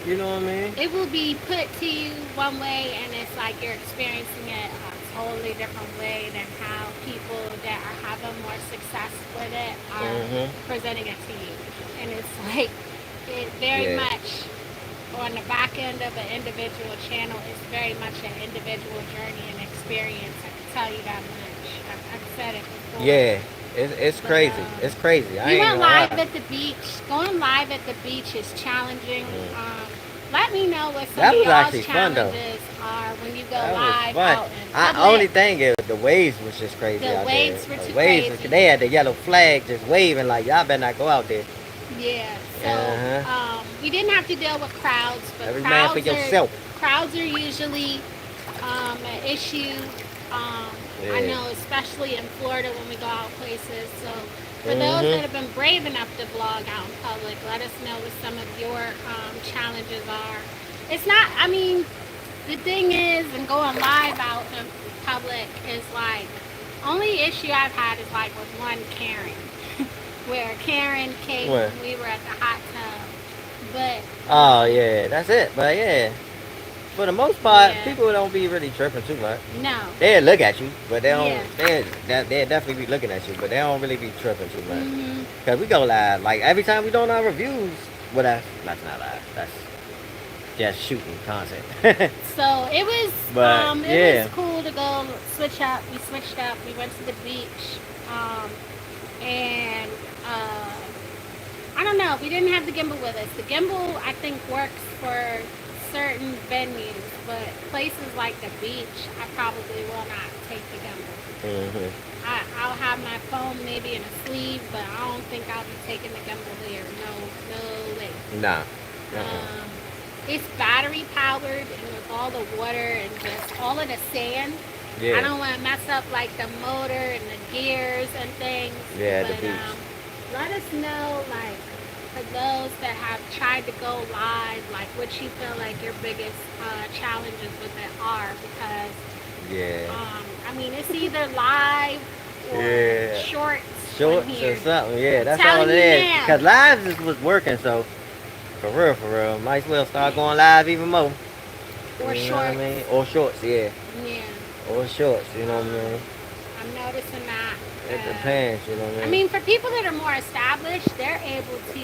Speaker 1: You know what I mean?
Speaker 2: it will be put to you one way and it's like you're experiencing it a totally different way than how people that are having more success with it are
Speaker 1: Mm-hmm.
Speaker 2: presenting it to you. And it's like it very
Speaker 1: Yeah.
Speaker 2: much on the back end of an individual channel is very much an individual journey and experience. I can tell you that much. I've said it before.
Speaker 1: Yeah. It's
Speaker 2: But
Speaker 1: crazy. It's crazy. I
Speaker 2: we
Speaker 1: ain't
Speaker 2: went
Speaker 1: gonna
Speaker 2: live
Speaker 1: lie.
Speaker 2: at the beach. Going live at the beach is challenging.
Speaker 1: Mm.
Speaker 2: Let me know what some
Speaker 1: That
Speaker 2: of
Speaker 1: was
Speaker 2: y'all's
Speaker 1: actually fun though.
Speaker 2: challenges are when you go
Speaker 1: That was
Speaker 2: live
Speaker 1: fun.
Speaker 2: out in
Speaker 1: Only
Speaker 2: public.
Speaker 1: thing is the waves was just crazy
Speaker 2: The
Speaker 1: out there.
Speaker 2: waves were
Speaker 1: The
Speaker 2: too
Speaker 1: waves was,
Speaker 2: crazy.
Speaker 1: they had the yellow flag just waving like y'all better not go out there.
Speaker 2: Yeah. So
Speaker 1: Uh-huh.
Speaker 2: we didn't have to deal with crowds, but
Speaker 1: Every man for yourself.
Speaker 2: crowds are usually an issue. I
Speaker 1: Yeah.
Speaker 2: know, especially in Florida when we go out places. So for those that
Speaker 1: Mm-hmm.
Speaker 2: have been brave enough to vlog out in public, let us know what some of your challenges are. It's not. I mean, the thing is, and going live out in public is like only issue I've had is like with one Karen, where Karen came
Speaker 1: What?
Speaker 2: when we were at the hot tub, but
Speaker 1: Oh yeah, that's it. But yeah, for the most part,
Speaker 2: yeah,
Speaker 1: people don't be really tripping too much.
Speaker 2: no,
Speaker 1: They'll look at you, but they don't.
Speaker 2: yeah.
Speaker 1: They'll definitely be looking at you, but they don't really be tripping too much.
Speaker 2: hmm
Speaker 1: Cause we go live like every time we doing our reviews. Well, that's not live. That's just shooting content.
Speaker 2: So it was
Speaker 1: But
Speaker 2: it
Speaker 1: yeah,
Speaker 2: was cool to go switch up. We switched up. We went to the beach, and I don't know. We didn't have the gimbal with us. The gimbal I think works for certain venues, but places like the beach, I probably will not take the gimbal.
Speaker 1: hmm
Speaker 2: I'll have my phone maybe in a sleeve, but I don't think I'll be taking the gimbal there. No, no way.
Speaker 1: nah.
Speaker 2: Um, it's battery powered, and with all the water and just all of the sand, I
Speaker 1: Yeah,
Speaker 2: don't want to mess up like the motor and the gears and things.
Speaker 1: yeah, the
Speaker 2: But
Speaker 1: beach.
Speaker 2: let us know, like, for those that have tried to go live, like what you feel like your biggest challenges with it are, because
Speaker 1: Yeah,
Speaker 2: I mean it's either live or
Speaker 1: yeah.
Speaker 2: shorts on
Speaker 1: Shorts
Speaker 2: here.
Speaker 1: or something. Yeah, that's
Speaker 2: Telling
Speaker 1: all it
Speaker 2: you
Speaker 1: is.
Speaker 2: now.
Speaker 1: Cause live just was working, so for real, might as well start going live even more.
Speaker 2: Or
Speaker 1: You know what I
Speaker 2: shorts.
Speaker 1: mean? Or shorts, yeah.
Speaker 2: Yeah.
Speaker 1: Or shorts, you know what I mean?
Speaker 2: I'm noticing that.
Speaker 1: It depends, you know what I
Speaker 2: I
Speaker 1: mean?
Speaker 2: mean, for people that are more established, they're able to.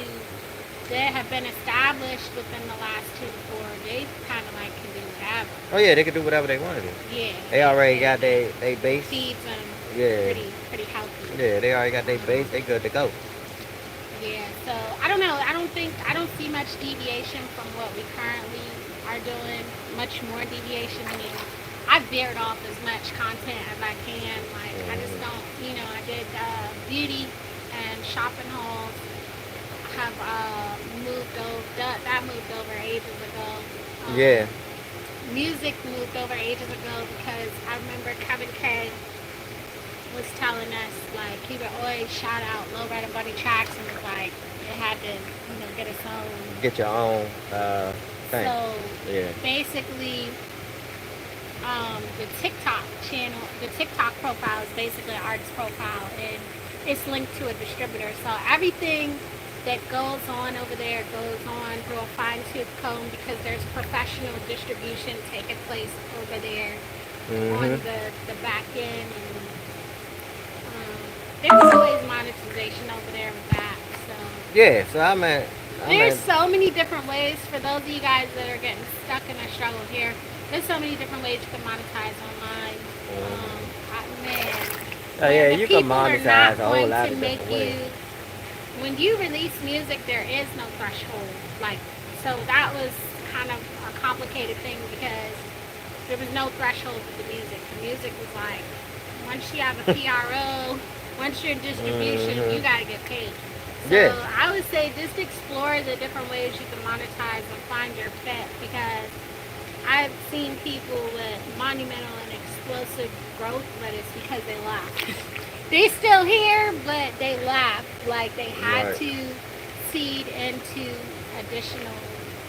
Speaker 2: They have been established within the last 2 to 4. They kind of like can do whatever.
Speaker 1: Oh yeah, they can do whatever they want to do.
Speaker 2: Yeah.
Speaker 1: They already got they base.
Speaker 2: Feeds them
Speaker 1: Yeah.
Speaker 2: pretty healthy.
Speaker 1: Yeah, they already got their base. They good to go.
Speaker 2: Yeah, so I don't know. I don't see much deviation from what we currently are doing. Much more deviation. I mean, I veered off as much content as I can. Like I just
Speaker 1: Mm-hmm.
Speaker 2: don't, I did beauty and shopping hauls. Have moved over. That moved over ages ago. Um,
Speaker 1: Yeah.
Speaker 2: music moved over ages ago because I remember Kevin K was telling us like he would always shout out Low Red and Buddy tracks and was like it had to get its own.
Speaker 1: Get your own thing.
Speaker 2: So
Speaker 1: Yeah.
Speaker 2: basically, the TikTok channel, the TikTok profile is basically an artist profile and it's linked to a distributor. So everything that goes on over there goes on through a fine tooth comb because there's professional distribution taking place over there on
Speaker 1: Mm-hmm.
Speaker 2: the back end and there's always monetization over there with that. So
Speaker 1: Yeah. So I
Speaker 2: there's
Speaker 1: mean,
Speaker 2: so many different ways for those of you guys that are getting stuck in a struggle here. There's so many different ways you can monetize online. Man,
Speaker 1: oh yeah,
Speaker 2: where the
Speaker 1: you can
Speaker 2: people are not
Speaker 1: monetize a whole
Speaker 2: going
Speaker 1: lot
Speaker 2: to
Speaker 1: of
Speaker 2: make
Speaker 1: different
Speaker 2: you.
Speaker 1: ways.
Speaker 2: When you release music, there is no threshold. Like, so that was kind of a complicated thing because there was no threshold with the music. The music was like, once you have a PRO, once you're in distribution, you
Speaker 1: Mm-hmm.
Speaker 2: gotta get paid. So
Speaker 1: Yeah.
Speaker 2: I would say just explore the different ways you can monetize and find your fit because I've seen people with monumental and explosive growth, but it's because they laughed. They still here, but they laughed. Like they had
Speaker 1: Right.
Speaker 2: to seed into additional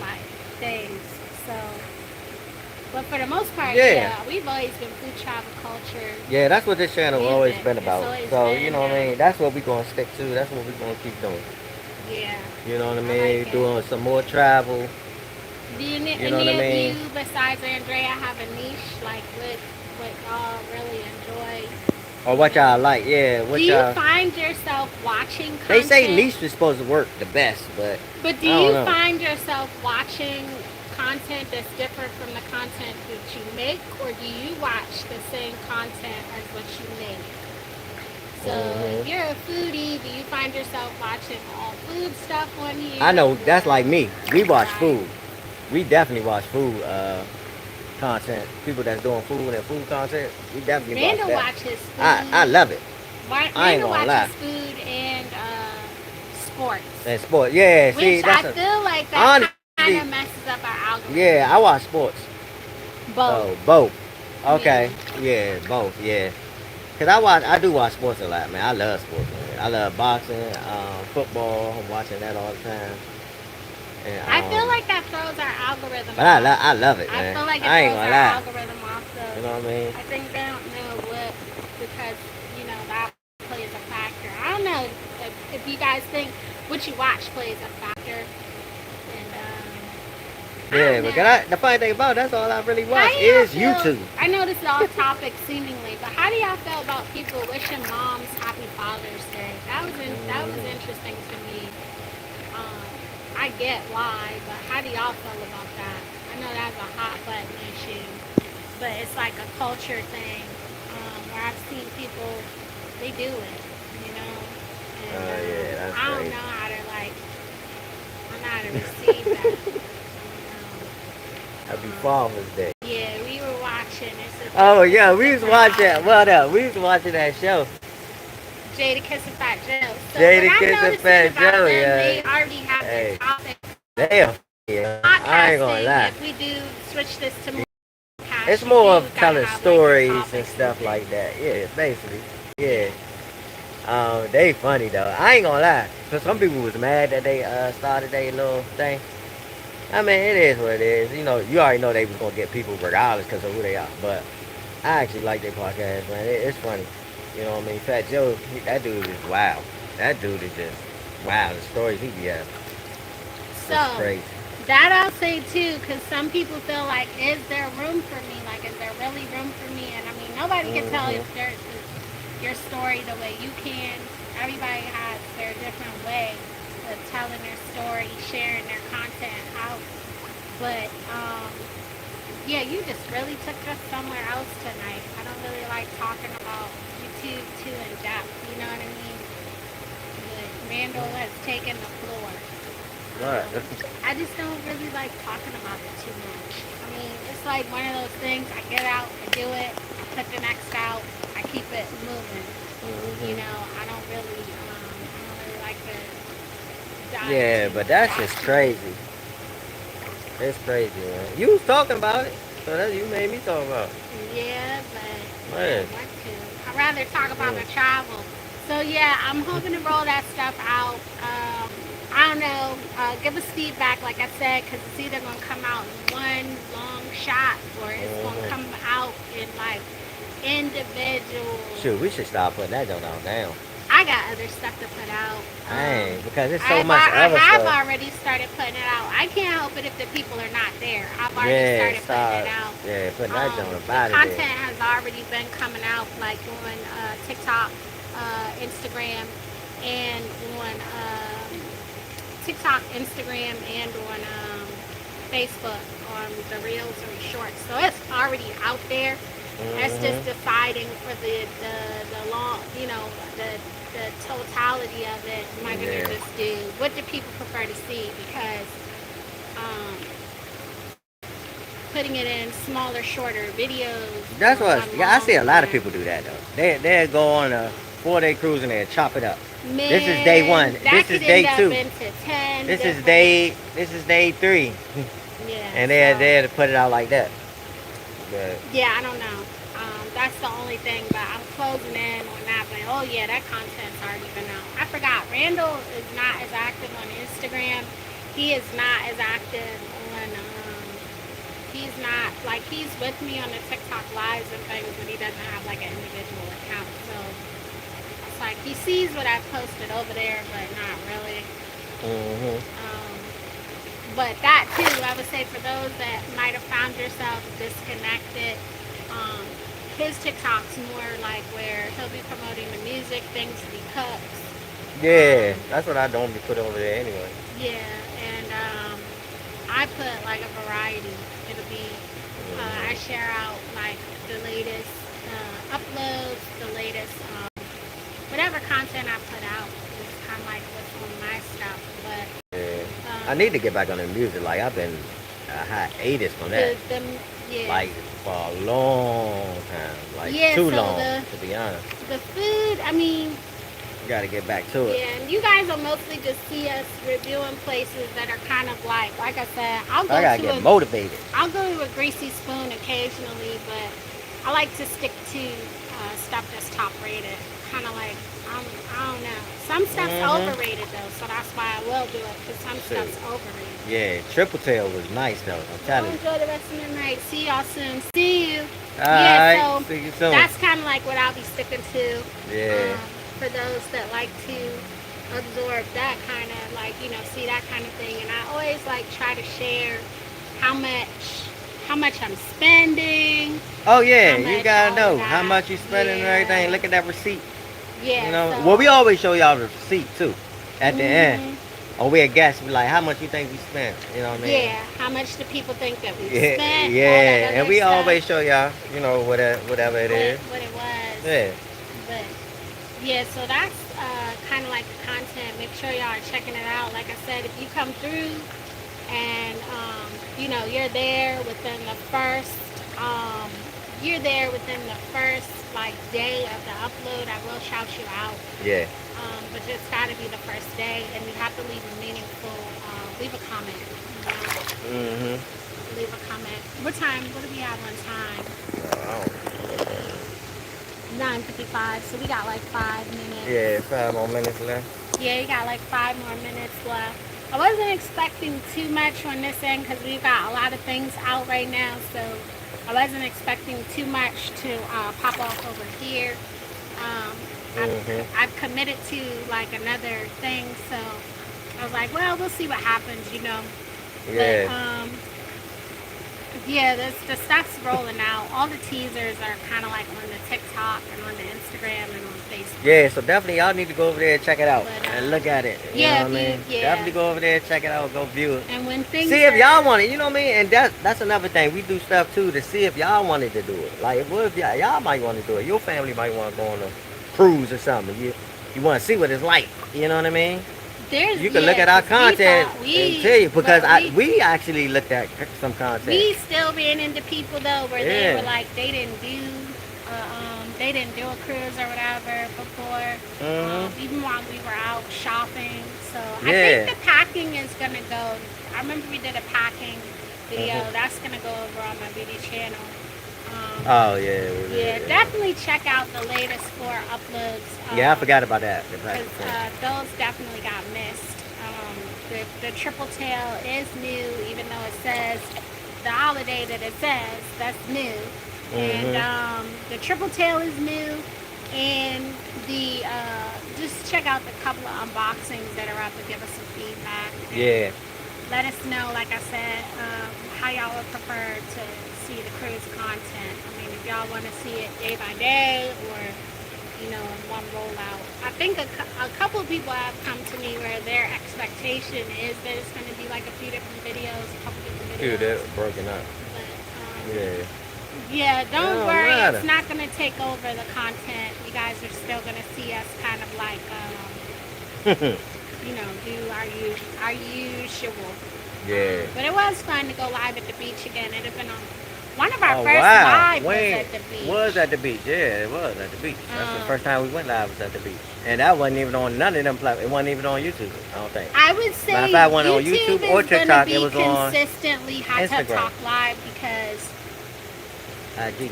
Speaker 2: like things. So, but for the most part,
Speaker 1: Yeah.
Speaker 2: yeah, we've always been food travel culture
Speaker 1: Yeah, that's what this channel always
Speaker 2: music.
Speaker 1: been
Speaker 2: It's
Speaker 1: about.
Speaker 2: always
Speaker 1: So, you
Speaker 2: been
Speaker 1: know what I mean? That's what we're gonna stick to. That's what we're gonna keep doing.
Speaker 2: yeah.
Speaker 1: You know what I
Speaker 2: I like
Speaker 1: mean?
Speaker 2: it.
Speaker 1: Doing some more travel.
Speaker 2: Do
Speaker 1: You know what I
Speaker 2: any of
Speaker 1: mean?
Speaker 2: you besides Andrea have a niche like what y'all really enjoy?
Speaker 1: Or
Speaker 2: You
Speaker 1: what y'all
Speaker 2: know,
Speaker 1: like, yeah,
Speaker 2: do
Speaker 1: what
Speaker 2: you
Speaker 1: y'all
Speaker 2: find yourself watching
Speaker 1: they say
Speaker 2: content?
Speaker 1: niche is supposed to work the best, but
Speaker 2: But do
Speaker 1: I don't
Speaker 2: you
Speaker 1: know.
Speaker 2: find yourself watching content that's different from the content that you make, or do you watch the same content as what you make? So if
Speaker 1: Hmm.
Speaker 2: you're a foodie, do you find yourself watching all food stuff on
Speaker 1: I
Speaker 2: here,
Speaker 1: know that's
Speaker 2: or
Speaker 1: like me. We watch
Speaker 2: right?
Speaker 1: food. We definitely watch food content. People that's doing food and food content, we definitely watch
Speaker 2: Vanda
Speaker 1: that.
Speaker 2: watches
Speaker 1: I
Speaker 2: food.
Speaker 1: love it. I ain't
Speaker 2: Vanda
Speaker 1: gonna
Speaker 2: watches
Speaker 1: lie.
Speaker 2: food and sports,
Speaker 1: And sport, yeah. See,
Speaker 2: which I
Speaker 1: that's a
Speaker 2: feel like that kind of
Speaker 1: honestly,
Speaker 2: messes up our algorithm.
Speaker 1: yeah. I watch sports.
Speaker 2: Both,
Speaker 1: Oh, both.
Speaker 2: yeah.
Speaker 1: Okay, yeah, both, yeah. Cause I do watch sports a lot, man. I love sports, man. I love boxing, football. I'm watching that all the time, and
Speaker 2: I feel like that throws our algorithm
Speaker 1: but
Speaker 2: off.
Speaker 1: I love it,
Speaker 2: I
Speaker 1: man.
Speaker 2: feel like it
Speaker 1: I ain't
Speaker 2: throws
Speaker 1: gonna
Speaker 2: our
Speaker 1: lie.
Speaker 2: algorithm off. So
Speaker 1: You know what I mean?
Speaker 2: I think they don't know what because that plays a factor. I don't know if you guys think what you watch plays a factor, and I
Speaker 1: Yeah,
Speaker 2: don't
Speaker 1: but
Speaker 2: know.
Speaker 1: the funny thing about it, that's all I really
Speaker 2: How
Speaker 1: watch
Speaker 2: do y'all
Speaker 1: is
Speaker 2: feel?
Speaker 1: YouTube.
Speaker 2: I know this is off topic seemingly, but how do y'all feel about people wishing moms happy Father's Day? That was
Speaker 1: Mm,
Speaker 2: interesting to me. Um, I get why, but how do y'all feel about that? I know that's a hot button issue, but it's like a culture thing where I've seen people they do it, you know, and
Speaker 1: oh yeah, that's
Speaker 2: I don't
Speaker 1: crazy.
Speaker 2: know how to like I don't know how to receive that.
Speaker 1: Happy
Speaker 2: Um,
Speaker 1: Father's Day.
Speaker 2: yeah, we were watching.
Speaker 1: Oh
Speaker 2: It's
Speaker 1: yeah,
Speaker 2: a
Speaker 1: we was
Speaker 2: different
Speaker 1: watching.
Speaker 2: vibe.
Speaker 1: What up? We was watching that show.
Speaker 2: Jada Kiss and Fat Joe. So what
Speaker 1: Jada
Speaker 2: I'm
Speaker 1: Kiss and
Speaker 2: noticing
Speaker 1: Fat
Speaker 2: about
Speaker 1: Joe,
Speaker 2: them,
Speaker 1: yeah.
Speaker 2: they already have their
Speaker 1: Hey,
Speaker 2: topic.
Speaker 1: they are funny, yeah. I ain't gonna
Speaker 2: Podcasting,
Speaker 1: lie.
Speaker 2: if we do switch this to more
Speaker 1: It's
Speaker 2: podcast, you
Speaker 1: more
Speaker 2: do
Speaker 1: of
Speaker 2: gotta
Speaker 1: telling
Speaker 2: have like your
Speaker 1: stories and
Speaker 2: topics and
Speaker 1: stuff like
Speaker 2: things.
Speaker 1: that. Yeah, basically. Yeah.
Speaker 2: Yeah.
Speaker 1: They funny though. I ain't gonna lie. Cause some people was mad that they started their little thing. I mean, it is what it is. You know, you already know they was gonna get people regardless because of who they are. But I actually like their podcast, man. It's funny. You know what I mean? Fat Joe, that dude is wild. That dude is just wow. The stories he be having, just
Speaker 2: So
Speaker 1: crazy.
Speaker 2: that I'll say too, because some people feel like, is there room for me? Like, is there really room for me? And I mean, nobody can tell if
Speaker 1: Hmm.
Speaker 2: there's your story the way you can. Everybody has their different way of telling their story, sharing their content out. But yeah, you just really took us somewhere else tonight. I don't really like talking about YouTube too in depth. You know what I mean? But Randall has taken the floor.
Speaker 1: What?
Speaker 2: I just don't really like talking about it too much. I mean, it's like one of those things. I get out, I do it, I put the next out, I keep it moving. You know, I don't really like to dive
Speaker 1: Yeah,
Speaker 2: too
Speaker 1: but
Speaker 2: much
Speaker 1: that's just
Speaker 2: into it.
Speaker 1: crazy. It's crazy, man. You was talking about it, so that you made me talk about it.
Speaker 2: Yeah, but I
Speaker 1: Man.
Speaker 2: don't want to. I'd rather talk about
Speaker 1: Mm.
Speaker 2: the travel. So yeah, I'm hoping to roll that stuff out. I don't know. Give us feedback, like I said, because it's either gonna come out in one long shot or it's gonna come out in like individual.
Speaker 1: Shoot, we should start putting that joint on down.
Speaker 2: I got other stuff to put out.
Speaker 1: Dang, because there's so much
Speaker 2: I
Speaker 1: other
Speaker 2: have
Speaker 1: stuff.
Speaker 2: already started putting it out. I can't help it if the people are not there. I've already
Speaker 1: Yeah,
Speaker 2: started putting
Speaker 1: start.
Speaker 2: it out.
Speaker 1: Yeah, putting that joint
Speaker 2: The
Speaker 1: about
Speaker 2: content
Speaker 1: it.
Speaker 2: has already been coming out, like on TikTok, Instagram, and on TikTok, Instagram, and on Facebook on the Reels and the Shorts. So it's already out there. That's just deciding for the long, you know, the totality of it. Am I gonna just do what do people prefer to see? Because putting it in smaller, shorter videos.
Speaker 1: That's what. Yeah, I see a lot of
Speaker 2: longer.
Speaker 1: people do that though. They go on a 4-day cruise and they chop it up.
Speaker 2: Man,
Speaker 1: This is day 1.
Speaker 2: That
Speaker 1: This
Speaker 2: could
Speaker 1: is day
Speaker 2: end
Speaker 1: 2.
Speaker 2: up into 10
Speaker 1: This is
Speaker 2: different-
Speaker 1: This is day 3,
Speaker 2: Yeah.
Speaker 1: and they're
Speaker 2: so-
Speaker 1: there to put it out like that. But
Speaker 2: Yeah, I don't know. That's the only thing, but I'm closing in on that. But oh yeah, that content's already been out. I forgot. Randall is not as active on Instagram. He is not as active on. He's not like he's with me on the TikTok lives and things, but he doesn't have like an individual account. So it's like he sees what I've posted over there, but not really. But that too, I would say for those that might have found yourselves disconnected, his TikTok's more like where he'll be promoting the music, things that he cooks.
Speaker 1: yeah, that's what I don't be put over there anyway.
Speaker 2: Yeah, and I put like a variety. It'll be, I share out like the latest uploads, the latest, whatever content I put out is kind of like what's on my stuff. But
Speaker 1: I need to get back on the music. Like I've been a hiatus from that.
Speaker 2: yeah.
Speaker 1: Like for a long time. Like
Speaker 2: Yeah,
Speaker 1: too
Speaker 2: so
Speaker 1: long, to be honest.
Speaker 2: the food, I mean,
Speaker 1: Got to get back to it.
Speaker 2: yeah, and you guys will mostly just see us reviewing places that are kind of like I said,
Speaker 1: I gotta get motivated.
Speaker 2: I'll go to a Greasy Spoon occasionally, but I like to stick to stuff that's top rated. Kind of like, I don't know. Some stuff's overrated though, so that's why I will do it, because some stuff's overrated.
Speaker 1: Yeah, Triple Tail was nice though. I'm telling you.
Speaker 2: Enjoy the rest of the night. See y'all soon. See you.
Speaker 1: Alright,
Speaker 2: so
Speaker 1: see you soon.
Speaker 2: that's kind of like what I'll be sticking to.
Speaker 1: Yeah.
Speaker 2: For those that like to absorb that kind of like, you know, see that kind of thing. And I always like try to share how much I'm spending.
Speaker 1: Oh yeah,
Speaker 2: how
Speaker 1: you
Speaker 2: much
Speaker 1: gotta
Speaker 2: all
Speaker 1: know
Speaker 2: that.
Speaker 1: how much you spending and everything. Look at that receipt.
Speaker 2: Yeah.
Speaker 1: You know,
Speaker 2: so,
Speaker 1: well we always show y'all the receipt too. At the end. Or we're guests, we like, how much you think we spent? You know what I mean?
Speaker 2: Yeah, how much do people think that we
Speaker 1: Yeah,
Speaker 2: spent?
Speaker 1: yeah.
Speaker 2: All that
Speaker 1: And
Speaker 2: other
Speaker 1: we
Speaker 2: stuff,
Speaker 1: always show y'all, you know, whatever it is.
Speaker 2: what it was.
Speaker 1: Yeah.
Speaker 2: But yeah, so that's kind of like the content. Make sure y'all are checking it out. Like I said, if you come through and you know you're there within the first like day of the upload, I will shout you out.
Speaker 1: Yeah.
Speaker 2: But it's got to be the first day, and you have to leave a meaningful, leave a comment. You know? Leave a comment. What time? What do we have on time? 9:55. So we got like 5 minutes.
Speaker 1: Yeah, 5 more minutes left.
Speaker 2: Yeah, you got like 5 more minutes left. I wasn't expecting too much on this end because we've got a lot of things out right now. So I wasn't expecting too much to pop off over here. I've committed to like another thing, so I was like, well, we'll see what happens, you know.
Speaker 1: Yeah.
Speaker 2: But, yeah, the stuff's rolling out. All the teasers are kind of like on the TikTok and on the Instagram and on Facebook.
Speaker 1: Yeah, so definitely y'all need to go over there and check it out
Speaker 2: But,
Speaker 1: and look at it. You
Speaker 2: yeah,
Speaker 1: know what I mean?
Speaker 2: yeah.
Speaker 1: Definitely go over there, check it out, go view it.
Speaker 2: And when things
Speaker 1: See if y'all want it, you know what I mean? And that's another thing. We do stuff too to see if y'all wanted to do it. Like, what if y'all might want to do it? Your family might want to go on a cruise or something. You want to see what it's like. You know what I mean?
Speaker 2: There's,
Speaker 1: You can look at our
Speaker 2: 'cause
Speaker 1: content
Speaker 2: we
Speaker 1: and tell you because
Speaker 2: but
Speaker 1: we actually looked at some content.
Speaker 2: we still ran into people though where they
Speaker 1: Yeah.
Speaker 2: were like they didn't do a cruise or whatever before, even while we were out shopping. So I think the packing is gonna go. I remember we did a packing video. That's gonna go over on my beauty channel.
Speaker 1: Oh yeah.
Speaker 2: Yeah, definitely check out the latest 4 uploads.
Speaker 1: Yeah, I forgot about that.
Speaker 2: Because those definitely got missed. The triple tail is new, even though it says the holiday that it says, that's new. And the triple tail is new. And the just check out the couple of unboxings that are up to give us some feedback.
Speaker 1: Yeah.
Speaker 2: Let us know, like I said, how y'all would prefer to see the cruise content. I mean, if y'all want to see it day by day or, you know, in one rollout. I think a couple of people have come to me where their expectation is that it's going to be like a few different videos, a couple different videos.
Speaker 1: Dude, that's broken up.
Speaker 2: But, yeah, don't worry. It's not going to take over the content. You guys are still going to see us kind of like, you know, do our usual.
Speaker 1: Yeah.
Speaker 2: But it was fun to go live at the beach again. It had been on one of our first live was at the beach.
Speaker 1: Was at the beach, yeah, it was at the beach. That's the first time we went live was at the beach. And that wasn't even on none of them platforms. It wasn't even on YouTube, I don't think.
Speaker 2: I would say YouTube or TikTok, it was on consistently Hot Tub Talk Live because
Speaker 1: IG.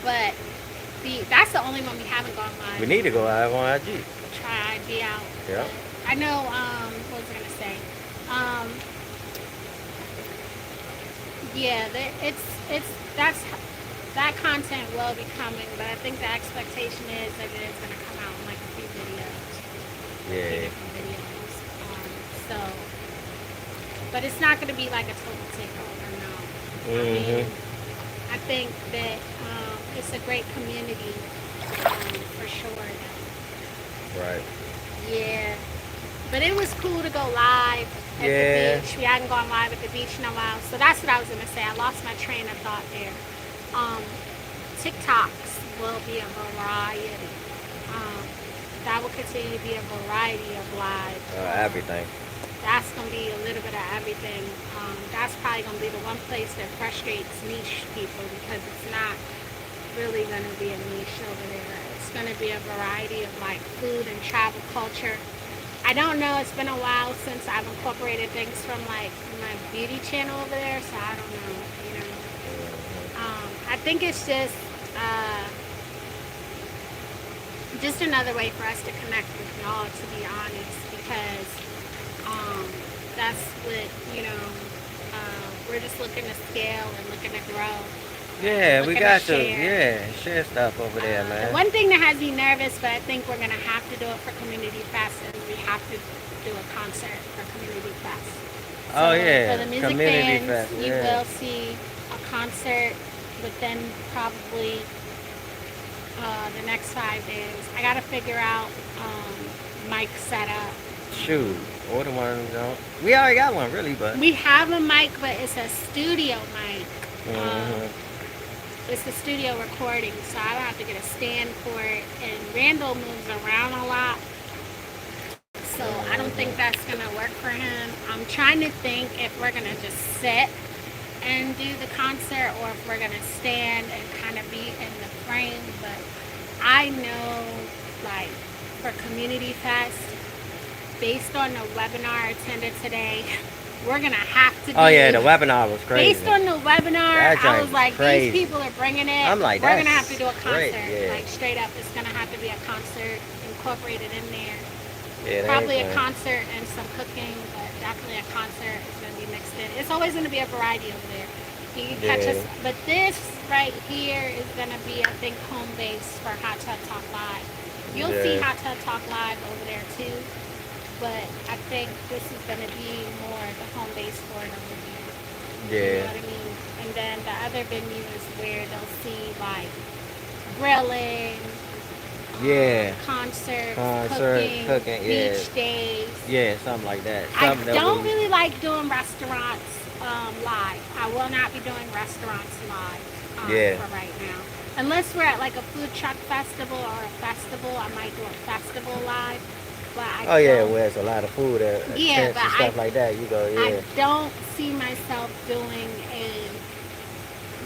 Speaker 2: But that's the only one we haven't gone live.
Speaker 1: We need to go live on IG.
Speaker 2: Try IG out.
Speaker 1: Yeah.
Speaker 2: I know, what was I gonna say? Yeah, that content will be coming, but I think the expectation is that it is gonna come out in like a few videos.
Speaker 1: Yeah.
Speaker 2: Different videos. So, but it's not gonna be like a total takeover, no. I mean, I think that it's a great community for sure.
Speaker 1: Right.
Speaker 2: Yeah. But it was cool to go live at the beach. We hadn't gone live at the beach in a while. So that's what I was going to say. I lost my train of thought there. TikToks will be a variety. That will continue to be a variety of live.
Speaker 1: Everything.
Speaker 2: That's going to be a little bit of everything. That's probably going to be the one place that frustrates niche people because it's not really going to be a niche over there. It's going to be a variety of like food and travel culture. I don't know, it's been a while since I've incorporated things from like my beauty channel over there, so I don't know, you know. I think it's just another way for us to connect with y'all, to be honest, because that's what, you know, we're just looking to scale and looking to grow.
Speaker 1: Yeah, we got to share stuff over there, man.
Speaker 2: The one thing that has me nervous, but I think we're going to have to do it for Community Fest, is we have to do a concert for Community Fest. So for the music fans, you will see a concert within probably the next 5 days. I got to figure out mic setup.
Speaker 1: Shoot, order one. We already got one, really, but
Speaker 2: we have a mic, but it's a studio mic. It's a studio recording, so I don't have to get a stand for it. And Randall moves around a lot, so I don't think that's going to work for him. I'm trying to think if we're going to just sit and do the concert or if we're going to stand and kind of be in the frame. But I know, like, for Community Fest, based on the webinar I attended today, we're going to have to do...
Speaker 1: Oh, yeah, the webinar was crazy.
Speaker 2: Based on the webinar, I was like, these people are bringing it.
Speaker 1: I'm like,
Speaker 2: we're going to have to do a concert.
Speaker 1: Yeah.
Speaker 2: Like, straight up, it's going to have to be a concert incorporated in there.
Speaker 1: Yeah,
Speaker 2: probably a concert and some cooking, but definitely a concert is going to be mixed in. It's always going to be a variety over there. You can catch us. But this right here is going to be, I think, home base for Hot Tub Talk Live. You'll see Hot Tub Talk Live over there, too. But I think this is going to be more the home base for it over here. You know what I mean? And then the other venue is where they'll see, like, grilling, concerts, cooking, beach days.
Speaker 1: Yeah, something like that.
Speaker 2: I don't really like doing restaurants live. I will not be doing restaurants live for right now. Unless we're at, like, a food truck festival or a festival, I might do a festival live. but
Speaker 1: Oh yeah, where it's a lot of food at
Speaker 2: yeah,
Speaker 1: tents
Speaker 2: but
Speaker 1: and stuff like that. You go, yeah.
Speaker 2: I don't see myself doing a.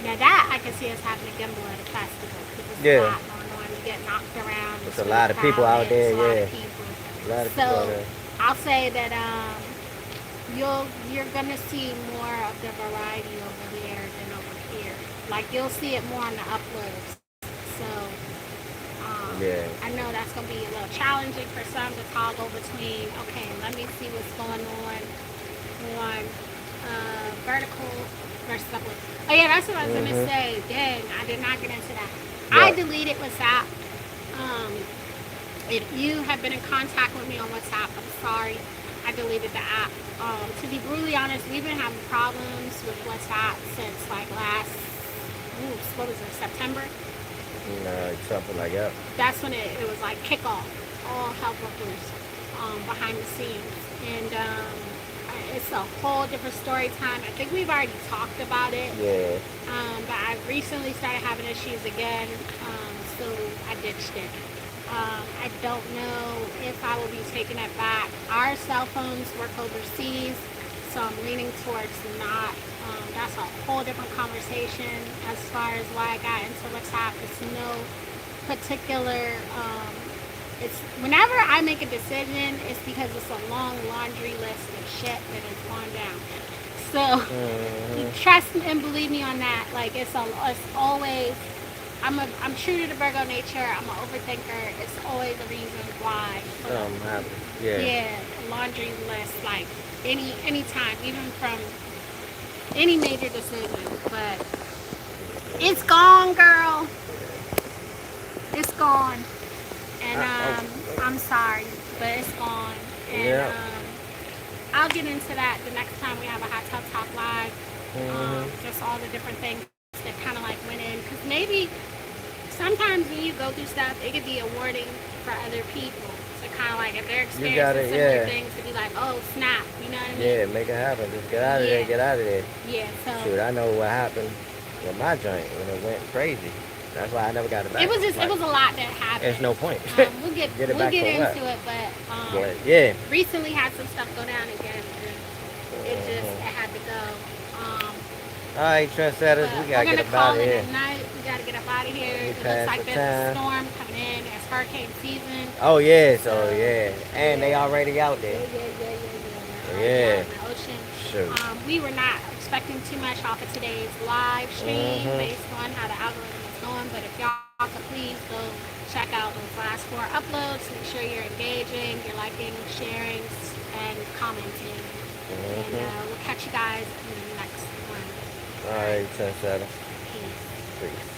Speaker 2: Now that I can see us having a gimbal at a festival because it's a lot going on. You get knocked around.
Speaker 1: It's a lot of people out there.
Speaker 2: A lot
Speaker 1: Yeah.
Speaker 2: of people.
Speaker 1: A lot of people out there.
Speaker 2: I'll say that you're gonna see more of the variety over there than over here. Like you'll see it more on the uploads. So I know that's gonna be a little challenging for some to toggle between. Okay, let me see what's going on vertical versus upload. Oh yeah, that's what I was gonna say. Dang, I did not get into that. Yeah. I deleted WhatsApp. If you have been in contact with me on WhatsApp, I'm sorry. I deleted the app. To be brutally honest, we've been having problems with WhatsApp since like what was it, September?
Speaker 1: Something like that.
Speaker 2: That's when it was like kickoff, all health workers behind the scenes. And it's a whole different story time. I think we've already talked about it.
Speaker 1: Yeah.
Speaker 2: But I recently started having issues again, so I ditched it. I don't know if I will be taking it back. Our cell phones work overseas, so I'm leaning towards not. That's a whole different conversation as far as why I got into WhatsApp. It's no particular. It's whenever I make a decision, it's because it's a long laundry list of shit that has gone down. So trust and believe me on that. Like it's always. I'm true to the Virgo nature. I'm an overthinker. It's always a reason why. Yeah, laundry list, like any time, even from any major decision. But it's gone, girl. It's gone. And I'm sorry, but it's gone. And I'll get into that the next time we have a Hot Tub Talk Live. Just all the different things that kind of like went in, because maybe sometimes when you go through stuff, it could be a warning for other people. So kind of like if they're experiencing similar things, to be like, oh snap, you know what I mean?
Speaker 1: Yeah, make it happen. Just get out of there. Get out of there.
Speaker 2: Yeah. So.
Speaker 1: Shoot, I know what happened with my joint when it went crazy. That's why I never got it back.
Speaker 2: It was a lot that happened.
Speaker 1: There's no point.
Speaker 2: We'll get into it, but recently had some stuff go down again. And it had to go.
Speaker 1: All right, trendsetters, we gotta get up out of here.
Speaker 2: At night. We gotta get up out of here. It looks like there's a storm coming in. It's hurricane season.
Speaker 1: Oh yeah, and they already out there.
Speaker 2: Yeah. The ocean.
Speaker 1: Sure.
Speaker 2: We were not expecting too much off of today's live stream based on how the algorithm is going, but if y'all could please go check out those last 4 uploads. Make sure you're engaging, you're liking, sharing, and commenting. And we'll catch you guys in the next one.
Speaker 1: All right, 10-7.
Speaker 2: Peace.
Speaker 1: Peace.